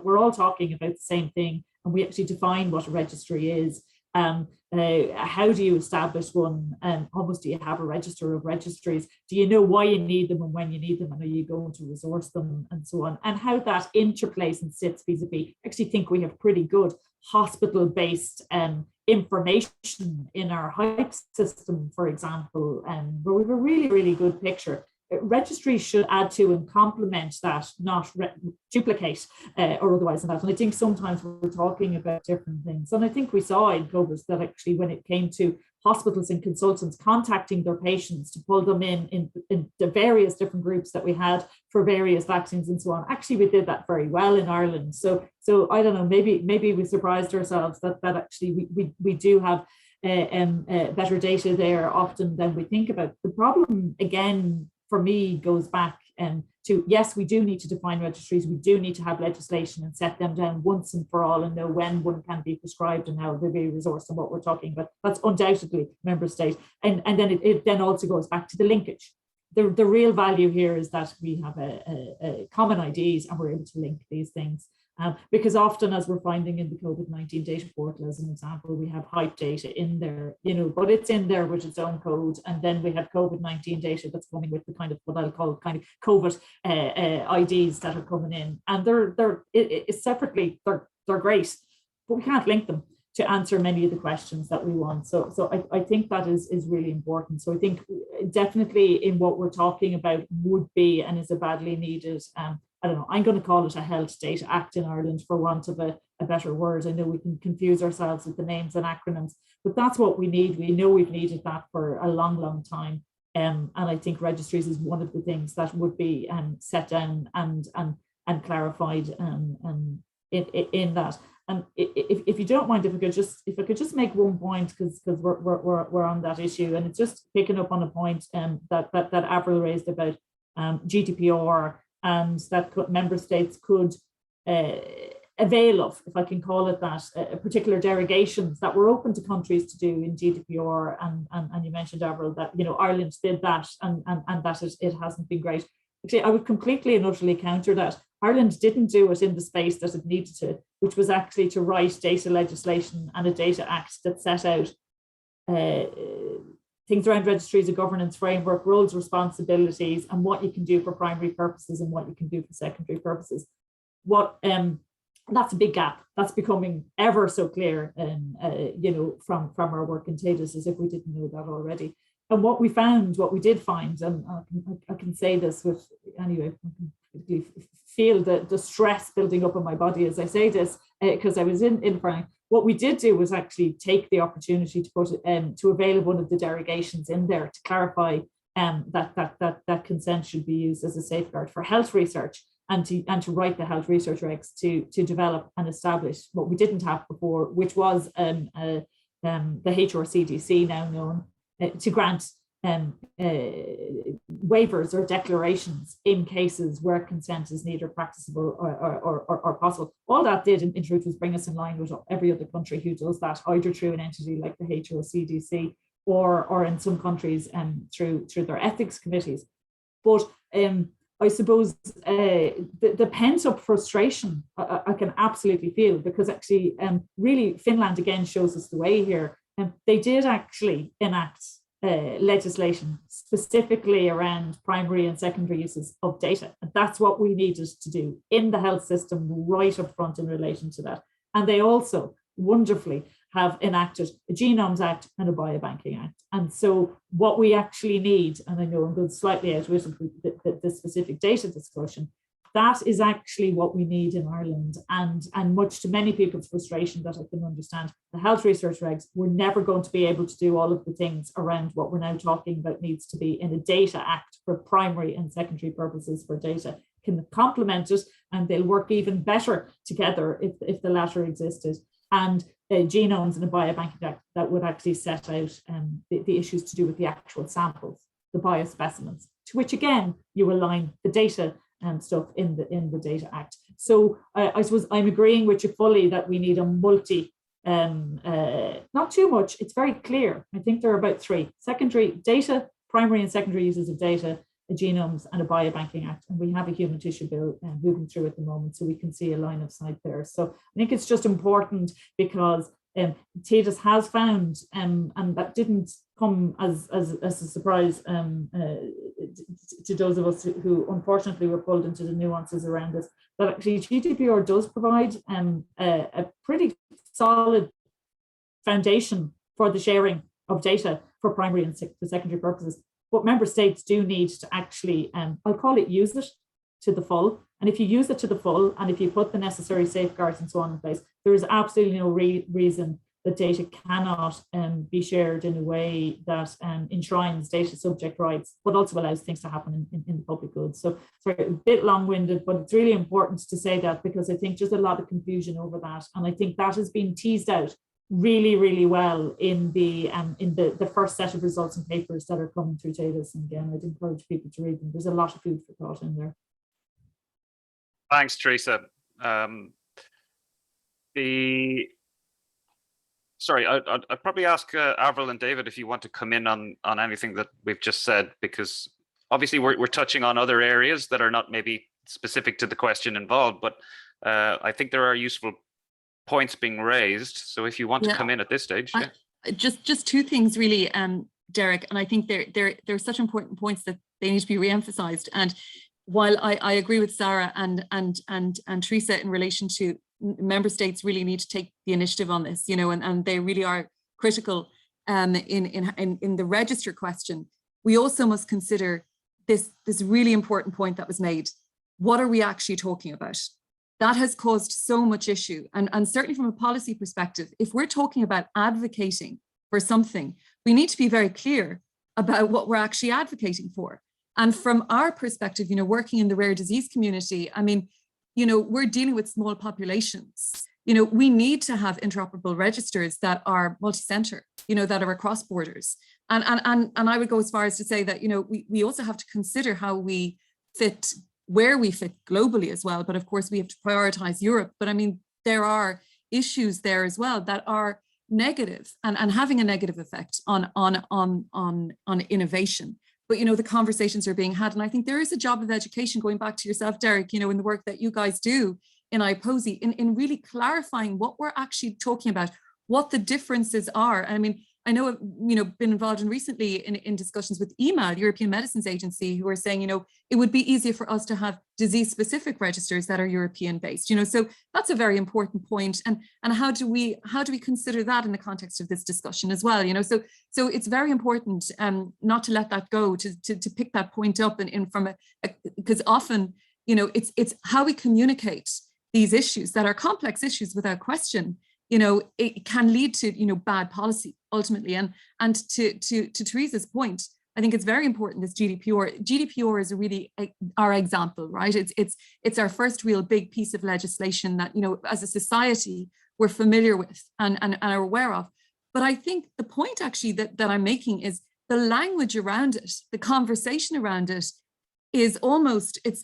we're all talking about the same thing, and we actually define what a registry is. How do you establish one? Almost, do you have a register of registries? Do you know why you need them and when you need them, and are you going to resource them, and so on? And how that interplays and sits vis-a-vis. I actually think we have pretty good hospital-based information in our HYPE system, for example, where we have a really, really good picture. Registries should add to and complement that, not duplicate or otherwise in that. And I think sometimes we're talking about different things. And I think we saw in COVID that actually when it came to hospitals and consultants contacting their patients to pull them in the various different groups that we had for various vaccines and so on, actually we did that very well in Ireland. So I don't know, maybe we surprised ourselves that actually we do have better data there often than we think about. The problem, again, for me, goes back to, yes, we do need to define registries. We do need to have legislation and set them down once and for all and know when one can be prescribed and how they'll be resourced and what we're talking about. That's undoubtedly member state. And then it then also goes back to the linkage. The real value here is that we have a common IDs and we're able to link these things. Because often, as we're finding in the COVID-19 data portal, as an example, we have HYPE data in there, but it's in there with its own code. And then we have COVID-19 data that's coming with the kind of what I'll call kind of COVID IDs that are coming in. And they're separately, they're great, but we can't link them to answer many of the questions that we want. So I think that is really important. So I think definitely in what we're talking about would be and is a badly needed, I don't know, I'm going to call it a Health Data Act in Ireland for want of a better word. I know we can confuse ourselves with the names and acronyms, but that's what we need. We know we've needed that for a long, long time. And I think registries is one of the things that would be set down and clarified in that. And if you don't mind, if I could just make one point, because we're on that issue, and it's just picking up on a point that Avril raised about GDPR, and that member states could avail of, if I can call it that, particular derogations that were open to countries to do in GDPR. And you mentioned, Avril, that Ireland did that, and that it hasn't been great. Actually, I would completely and utterly counter that. Ireland didn't do it in the space that it needed to, which was actually to write data legislation and a data act that set out things around registries, a governance framework, roles, responsibilities, and what you can do for primary purposes and what you can do for secondary purposes. That's a big gap. That's becoming ever so clear, from our work in TADIS, as if we didn't know that already. And what we did find, and I can say this with, anyway, I can feel the stress building up in my body as I say this, because I was in Frank. What we did do was actually take the opportunity to put to avail of one of the derogations in there to clarify that consent should be used as a safeguard for health research, and to write the health research regs to develop and establish what we didn't have before, which was the HRCDC, now known, to grant waivers or declarations in cases where consent is neither practicable or possible. All that did, in truth, was bring us in line with every other country who does that, either through an entity like the HRCDC or in some countries through their ethics committees. But I suppose the pent-up frustration I can absolutely feel, because actually really Finland again shows us the way here. They did actually enact legislation specifically around primary and secondary uses of data. And that's what we needed to do in the health system right up front in relation to that. And they also wonderfully have enacted a Genomes Act and a Biobanking Act. And so what we actually need, and I know I'm going slightly out with the specific data discussion, that is actually what we need in Ireland, and much to many people's frustration that I can understand. The health research regs, we're never going to be able to do all of the things around what we're now talking about needs to be in a data act for primary and secondary purposes for data. Can complement it, and they'll work even better together if the latter existed. And genomes and a biobanking act that would actually set out the issues to do with the actual samples, the biospecimens, to which again you align the data and stuff in the Data Act. So I suppose I'm agreeing with you fully that we need a multi not too much. It's very clear. I think there are about three: secondary data, primary and secondary uses of data, a genomes, and a biobanking act. And we have a human tissue bill moving through at the moment, so we can see a line of sight there. So I think it's just important because TATUS has found, and that didn't come as a surprise to those of us who unfortunately were pulled into the nuances around this, that actually GDPR does provide a pretty solid foundation for the sharing of data for primary and secondary purposes. But member states do need to actually, I'll call it, use it to the full. And if you use it to the full, and if you put the necessary safeguards and so on in place, there is absolutely no reason that data cannot be shared in a way that enshrines data subject rights, but also allows things to happen in the public good. So sorry, a bit long-winded, but it's really important to say that, because I think there's a lot of confusion over that. And I think that has been teased out really, really well in the first set of results and papers that are coming through TATUS. And again, I'd encourage people to read them. There's a lot of food for thought in there. Thanks, Theresa. Sorry, I'd probably ask Avril and David if you want to come in on anything that we've just said, because obviously we're touching on other areas that are not maybe specific to the question involved, but I think there are useful points being raised. So if you want to come in at this stage. Just two things really, Derek, and I think they're such important points that they need to be re-emphasized. And while I agree with Sarah and Theresa in relation to member states really need to take the initiative on this, and they really are critical in the register question, we also must consider this really important point that was made. What are we actually talking about? That has caused so much issue. And certainly from a policy perspective, if we're talking about advocating for something, we need to be very clear about what we're actually advocating for. And from our perspective, working in the rare disease community, I mean, we're dealing with small populations. We need to have interoperable registers that are multi-center, that are across borders. And I would go as far as to say that, we also have to consider how we fit, where we fit globally as well. But of course, we have to prioritize Europe. But I mean, there are issues there as well that are negative and having a negative effect on innovation. But, the conversations are being had. And I think there is a job of education, going back to yourself, Derek, in the work that you guys do in IPPOSI, in really clarifying what we're actually talking about, what the differences are. I mean, I know I've, been involved in recently in discussions with EMA, the European Medicines Agency, who are saying, it would be easier for us to have disease-specific registers that are European-based. So that's a very important point. And how do we consider that in the context of this discussion as well? So it's very important not to let that go, to pick that point up and from because often, it's how we communicate these issues that are complex issues without question. It can lead to, bad policy ultimately. And to Theresa's point, I think it's very important, this GDPR. GDPR is really our example, right? It's our first real big piece of legislation that, as a society, we're familiar with and are aware of. But I think the point actually that I'm making is the language around it, the conversation around it is almost, it's,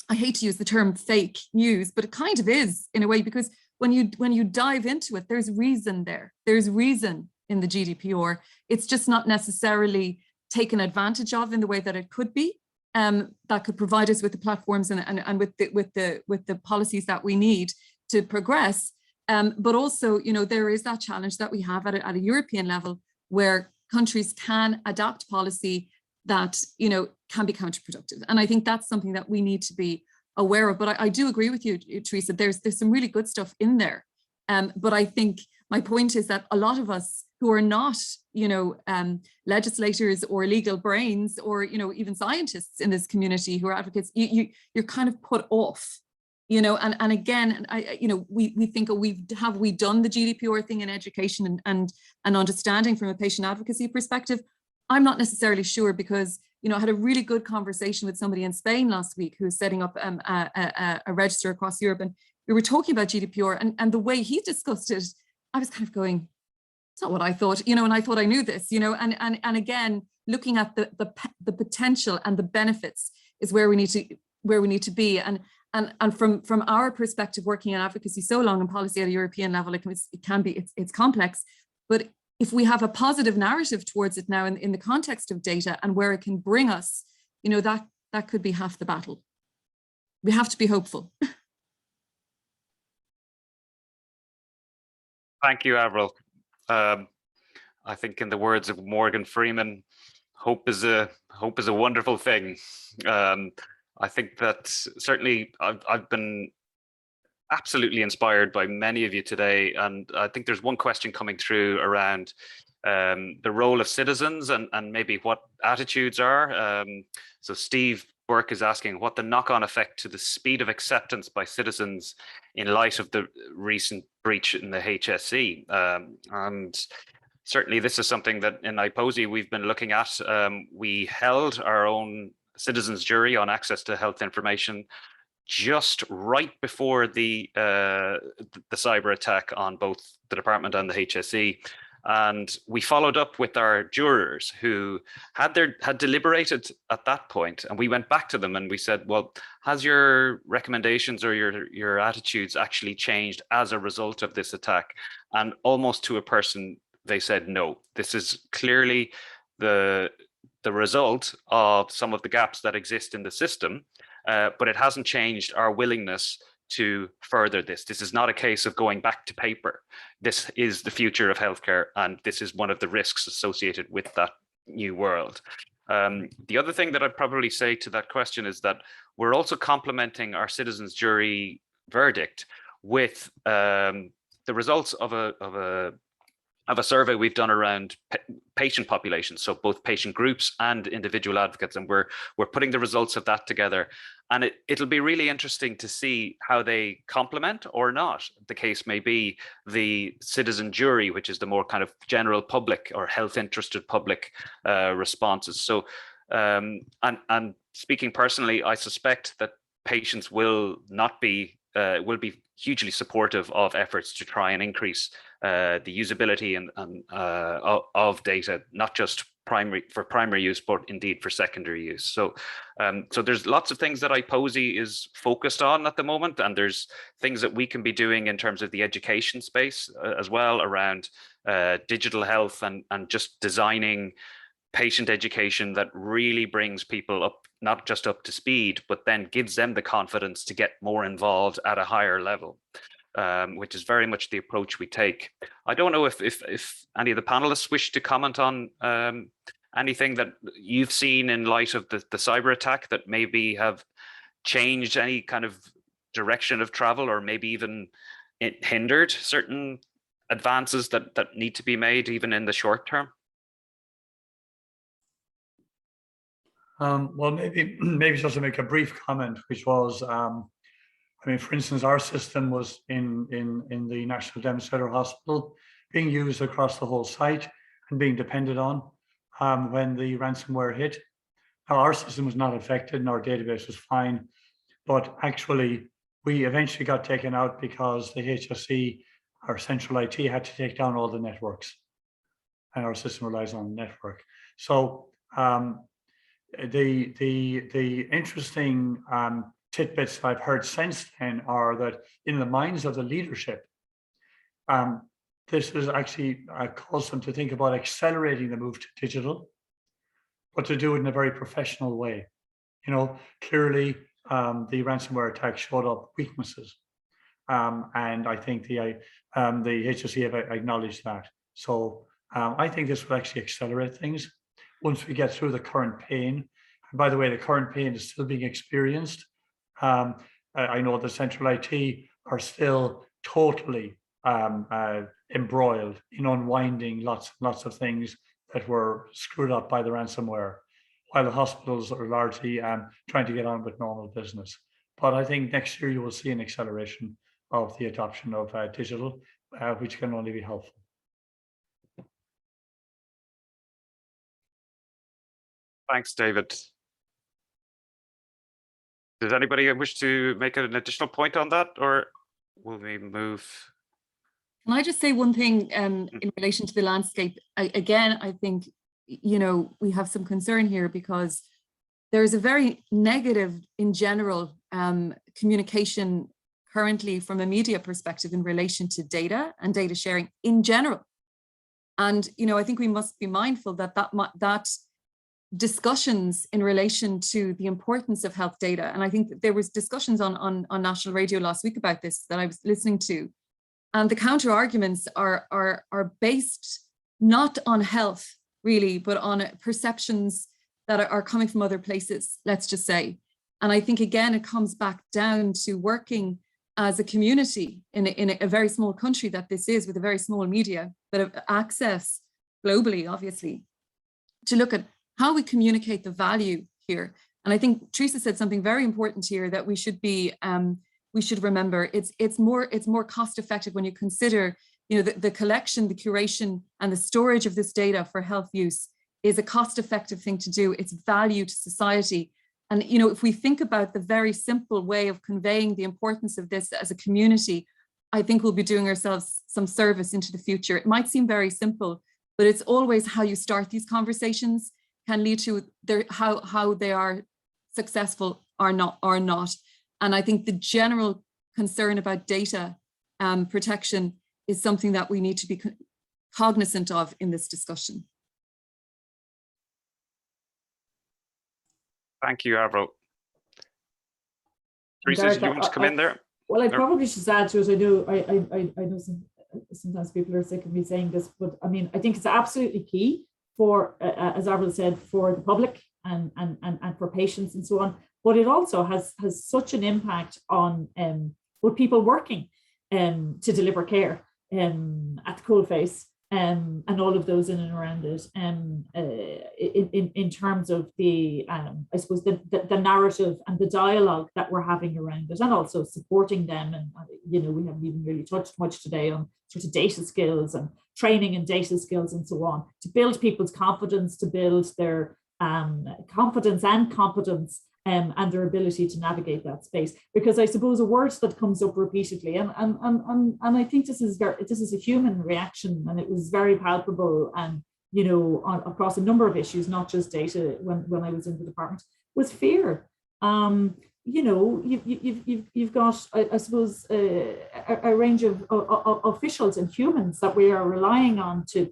I hate to use the term fake news, but it kind of is in a way, because when you dive into it, there's reason there. There's reason in the GDPR. It's just not necessarily taken advantage of in the way that it could be. That could provide us with the platforms and with the policies that we need to progress. But also, there is that challenge that we have at a European level, where countries can adapt policy that can be counterproductive. And I think that's something that we need to be aware of. But I do agree with you, Theresa, there's some really good stuff in there. But I think my point is that a lot of us who are not, legislators or legal brains or, even scientists in this community who are advocates, you're kind of put off, and again, we think, have we done the GDPR thing in education and understanding from a patient advocacy perspective? I'm not necessarily sure, because I had a really good conversation with somebody in Spain last week who's setting up a register across Europe, and we were talking about GDPR, and the way he discussed it, I was kind of going, it's not what I thought, and I thought I knew this, and again, looking at the potential and the benefits is where we need to be, and And from our perspective, working in advocacy so long and policy at a European level, it's complex. But if we have a positive narrative towards it now in the context of data and where it can bring us, you know, that could be half the battle. We have to be hopeful. Thank you, Avril. I think in the words of Morgan Freeman, hope is a wonderful thing. I think that certainly I've been absolutely inspired by many of you today, and I think there's one question coming through around the role of citizens and maybe what attitudes are. So Steve Burke is asking what the knock-on effect to the speed of acceptance by citizens in light of the recent breach in the HSE. And certainly this is something that in IPPOSI we've been looking at. We held our own citizens jury on access to health information just right before the cyber attack on both the department and the HSE. And we followed up with our jurors who had deliberated at that point, and we went back to them and we said, well, has your recommendations or your attitudes actually changed as a result of this attack? And almost to a person, they said, no, this is clearly the result of some of the gaps that exist in the system, but it hasn't changed our willingness to further this. This is not a case of going back to paper. This is the future of healthcare, and this is one of the risks associated with that new world. The other thing that I'd probably say to that question is that we're also complementing our citizens jury verdict with the results of a survey we've done around patient populations, so both patient groups and individual advocates, and we're putting the results of that together. And it'll be really interesting to see how they complement or not. The case may be the citizen jury, which is the more kind of general public or health interested public responses. So, and speaking personally, I suspect that patients will be hugely supportive of efforts to try and increase the usability of data, not just for primary use, but indeed for secondary use. So, so there's lots of things that IPPOSI is focused on at the moment, and there's things that we can be doing in terms of the education space as well around digital health and just designing patient education that really brings people up, not just up to speed, but then gives them the confidence to get more involved at a higher level, which is very much the approach we take. I don't know if any of the panelists wish to comment on anything that you've seen in light of the cyber attack that maybe have changed any kind of direction of travel, or maybe even it hindered certain advances that need to be made even in the short term. Well, maybe just to make a brief comment, which was, I mean, for instance, our system was in the National Demonstrator Hospital being used across the whole site and being depended on when the ransomware hit. Now, our system was not affected and our database was fine, but actually we eventually got taken out because the HSE, our central IT, had to take down all the networks, and our system relies on the network. So the interesting tidbits I've heard since then are that in the minds of the leadership, this has actually caused them to think about accelerating the move to digital, but to do it in a very professional way. You know, clearly the ransomware attack showed up weaknesses, and I think the HSE have acknowledged that. So I think this will actually accelerate things once we get through the current pain. And by the way, the current pain is still being experienced. I know the central IT are still totally embroiled in unwinding lots of things that were screwed up by the ransomware, while the hospitals are largely trying to get on with normal business. But I think next year you will see an acceleration of the adoption of digital, which can only be helpful. Thanks, David. Does anybody wish to make an additional point on that, or will we move? Can I just say one thing in relation to the landscape? Again, I think, you know, we have some concern here because there is a very negative, in general, communication currently from a media perspective in relation to data and data sharing in general. And, you know, I think we must be mindful that that discussions in relation to the importance of health data, and I think that there was discussions on national radio last week about this that I was listening to, and the counter arguments are based not on health really, but on perceptions that are coming from other places, let's just say. And I think again it comes back down to working as a community in a very small country that this is, with a very small media, but of access globally, obviously, to look at how we communicate the value here. And I think Theresa said something very important here that we should be, we should remember. It's more cost effective when you consider, you know, the collection, the curation, and the storage of this data for health use is a cost effective thing to do. It's value to society. And, you know, if we think about the very simple way of conveying the importance of this as a community, I think we'll be doing ourselves some service into the future. It might seem very simple, but it's always how you start these conversations can lead to how they are successful or not. And I think the general concern about data protection is something that we need to be cognizant of in this discussion. Thank you, Avril. Theresa, do you want to come in there? Well, I probably should add to it. I know sometimes people are sick of me saying this, but I mean, I think it's absolutely key for, as Avril said, for the public and for patients and so on. But it also has such an impact on with people working to deliver care at the coalface. And all of those in and around it, in terms of the, I suppose, the narrative and the dialogue that we're having around it, and also supporting them. And, you know, we haven't even really touched much today on sort of data skills and training and data skills and so on, to build people's confidence, to build their confidence and competence, and their ability to navigate that space. Because I suppose a word that comes up repeatedly, and I think this is a human reaction, and it was very palpable, and you know, across a number of issues, not just data. When I was in the department, was fear. You know, you've got, I suppose, a range of officials and humans that we are relying on to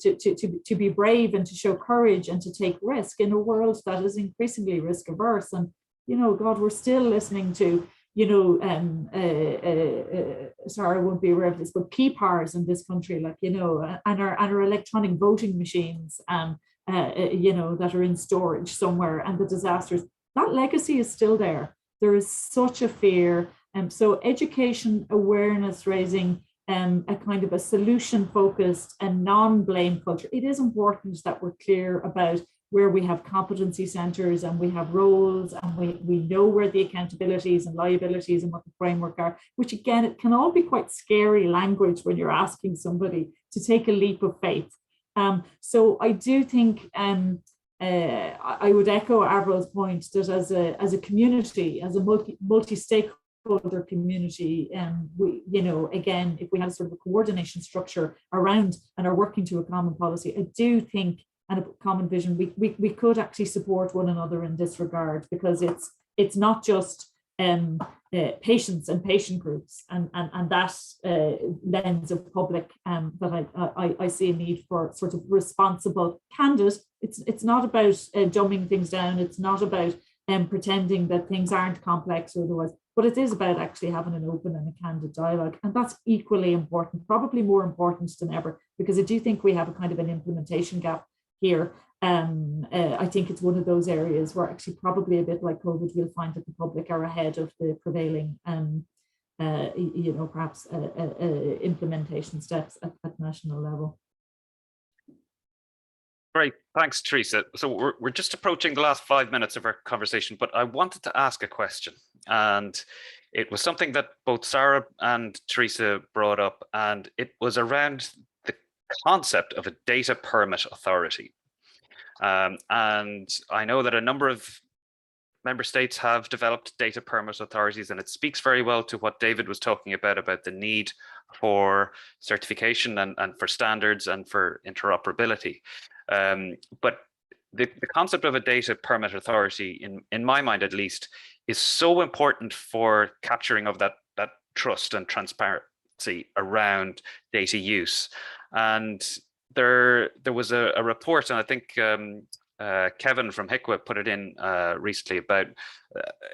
be brave and to show courage and to take risk in a world that is increasingly risk averse. And you know, God, we're still listening to, you know, sorry, I won't be aware of this, but PPARs in this country, like, you know, and our electronic voting machines, you know, that are in storage somewhere, and the disasters. That legacy is still there. There is such a fear. So education, awareness raising, a kind of a solution focused and non-blame culture. It is important that we're clear about where we have competency centres and we have roles, and we know where the accountabilities and liabilities and what the framework are, which again, it can all be quite scary language when you're asking somebody to take a leap of faith. So I do think I would echo Avril's point that as a community, as a multi-stakeholder community, we, you know, again, if we have sort of a coordination structure around and are working to a common policy, I do think, and a common vision, we could actually support one another in this regard, because it's not just patients and patient groups and that lens of public that I see a need for sort of responsible, candid. It's not about dumbing things down. It's not about pretending that things aren't complex or otherwise, but it is about actually having an open and a candid dialogue. And that's equally important, probably more important than ever, because I do think we have a kind of an implementation gap here. I think it's one of those areas where actually probably a bit like COVID, we'll find that the public are ahead of the prevailing, you know, perhaps implementation steps at national level. Great, thanks, Theresa. So we're just approaching the last 5 minutes of our conversation, but I wanted to ask a question, and it was something that both Sarah and Theresa brought up, and it was around the concept of a data permit authority. And I know that a number of member states have developed data permit authorities, and it speaks very well to what David was talking about the need for certification and for standards and for interoperability. But the concept of a data permit authority, in my mind at least, is so important for capturing of that trust and transparency around data use. And there was a report, and I think Kevin from HICWA put it in recently, about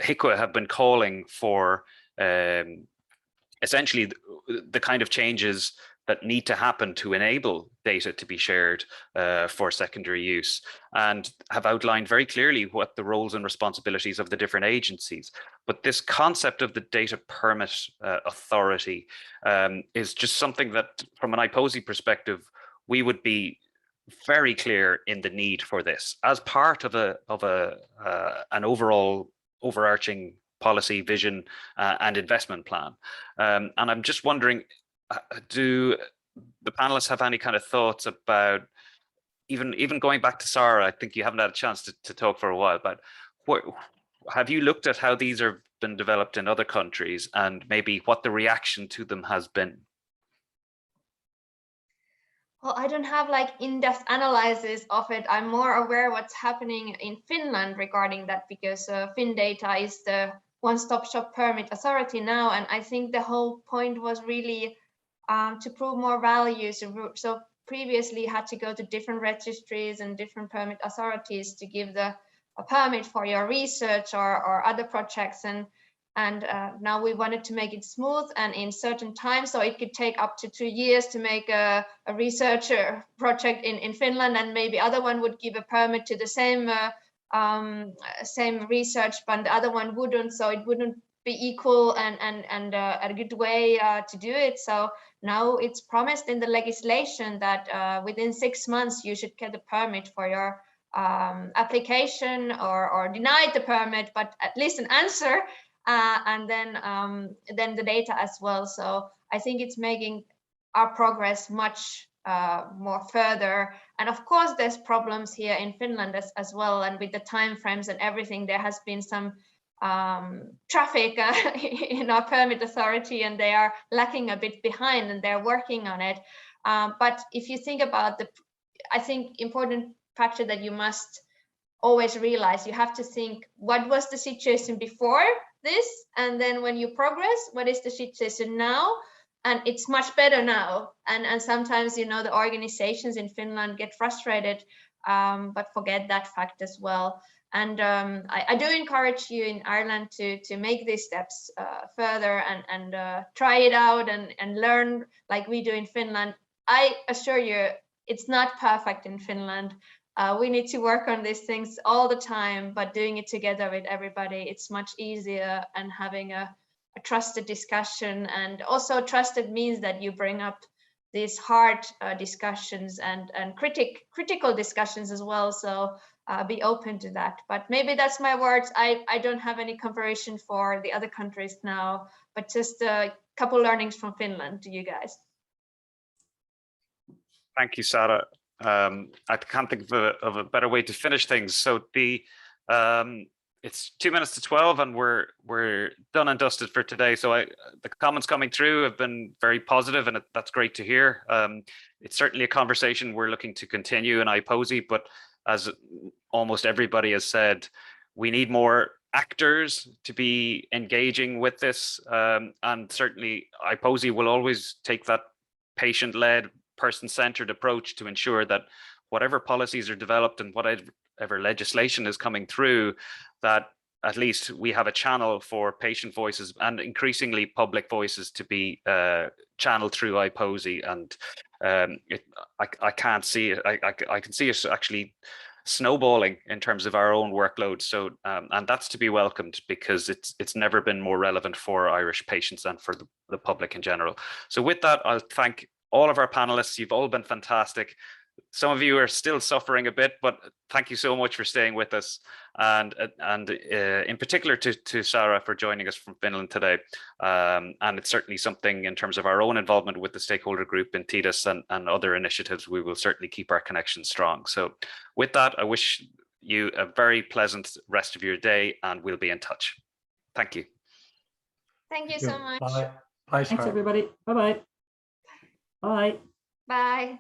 HICWA have been calling for essentially the kind of changes that need to happen to enable data to be shared for secondary use, and have outlined very clearly what the roles and responsibilities of the different agencies. But this concept of the data permit authority is just something that, from an IPPOSI perspective, we would be very clear in the need for this as part of an overall overarching policy vision and investment plan. And I'm just wondering, do the panelists have any kind of thoughts about, even going back to Sarah, I think you haven't had a chance to talk for a while, but have you looked at how these have been developed in other countries and maybe what the reaction to them has been? Well, I don't have like in-depth analysis of it. I'm more aware what's happening in Finland regarding that, because FinData is the one-stop shop permit authority now. And I think the whole point was really to prove more value. So previously you had to go to different registries and different permit authorities to give a permit for your research or other projects. And now we wanted to make it smooth and in certain time, so it could take up to 2 years to make a research project in Finland, and maybe other one would give a permit to the same research, but the other one wouldn't, so it wouldn't be equal and a good way to do it. So now it's promised in the legislation that within 6 months you should get a permit for your application, or deny the permit, but at least an answer. And then the data as well. So I think it's making our progress much more further. And of course, there's problems here in Finland as well. And with the time frames and everything, there has been some traffic in our permit authority, and they are lacking a bit behind, and they're working on it. But if you think about I think important factor that you must always realize, you have to think, what was the situation before this, and then when you progress, what is the situation now? And it's much better now. And sometimes, you know, the organizations in Finland get frustrated, but forget that fact as well. And I do encourage you in Ireland to make these steps further and try it out and learn like we do in Finland. I assure you, it's not perfect in Finland. We need to work on these things all the time, but doing it together with everybody, it's much easier, and having a trusted discussion. And also trusted means that you bring up these hard discussions and critical discussions as well. So be open to that. But maybe that's my words. I don't have any comparison for the other countries now, but just a couple learnings from Finland to you guys. Thank you, Sarah. I can't think of a better way to finish things. So it's 2 minutes to 12, and we're done and dusted for today. So the comments coming through have been very positive, and that's great to hear. It's certainly a conversation we're looking to continue in IPPOSI, but as almost everybody has said, we need more actors to be engaging with this, and certainly IPPOSI will always take that patient-led, person-centered approach to ensure that whatever policies are developed and whatever legislation is coming through, that at least we have a channel for patient voices and increasingly public voices to be channeled through IPPOSI. And I can't see it. I can see it actually snowballing in terms of our own workload. So and that's to be welcomed, because it's never been more relevant for Irish patients and for the public in general. So with that, I'll thank all of our panelists. You've all been fantastic. Some of you are still suffering a bit, but thank you so much for staying with us. And in particular to Sarah for joining us from Finland today. And it's certainly something in terms of our own involvement with the stakeholder group in TIDUS and other initiatives, we will certainly keep our connection strong. So with that, I wish you a very pleasant rest of your day, and we'll be in touch. Thank you. Thank you so much. Bye. Bye, Sarah. Thanks, everybody. Bye-bye. Bye. Bye.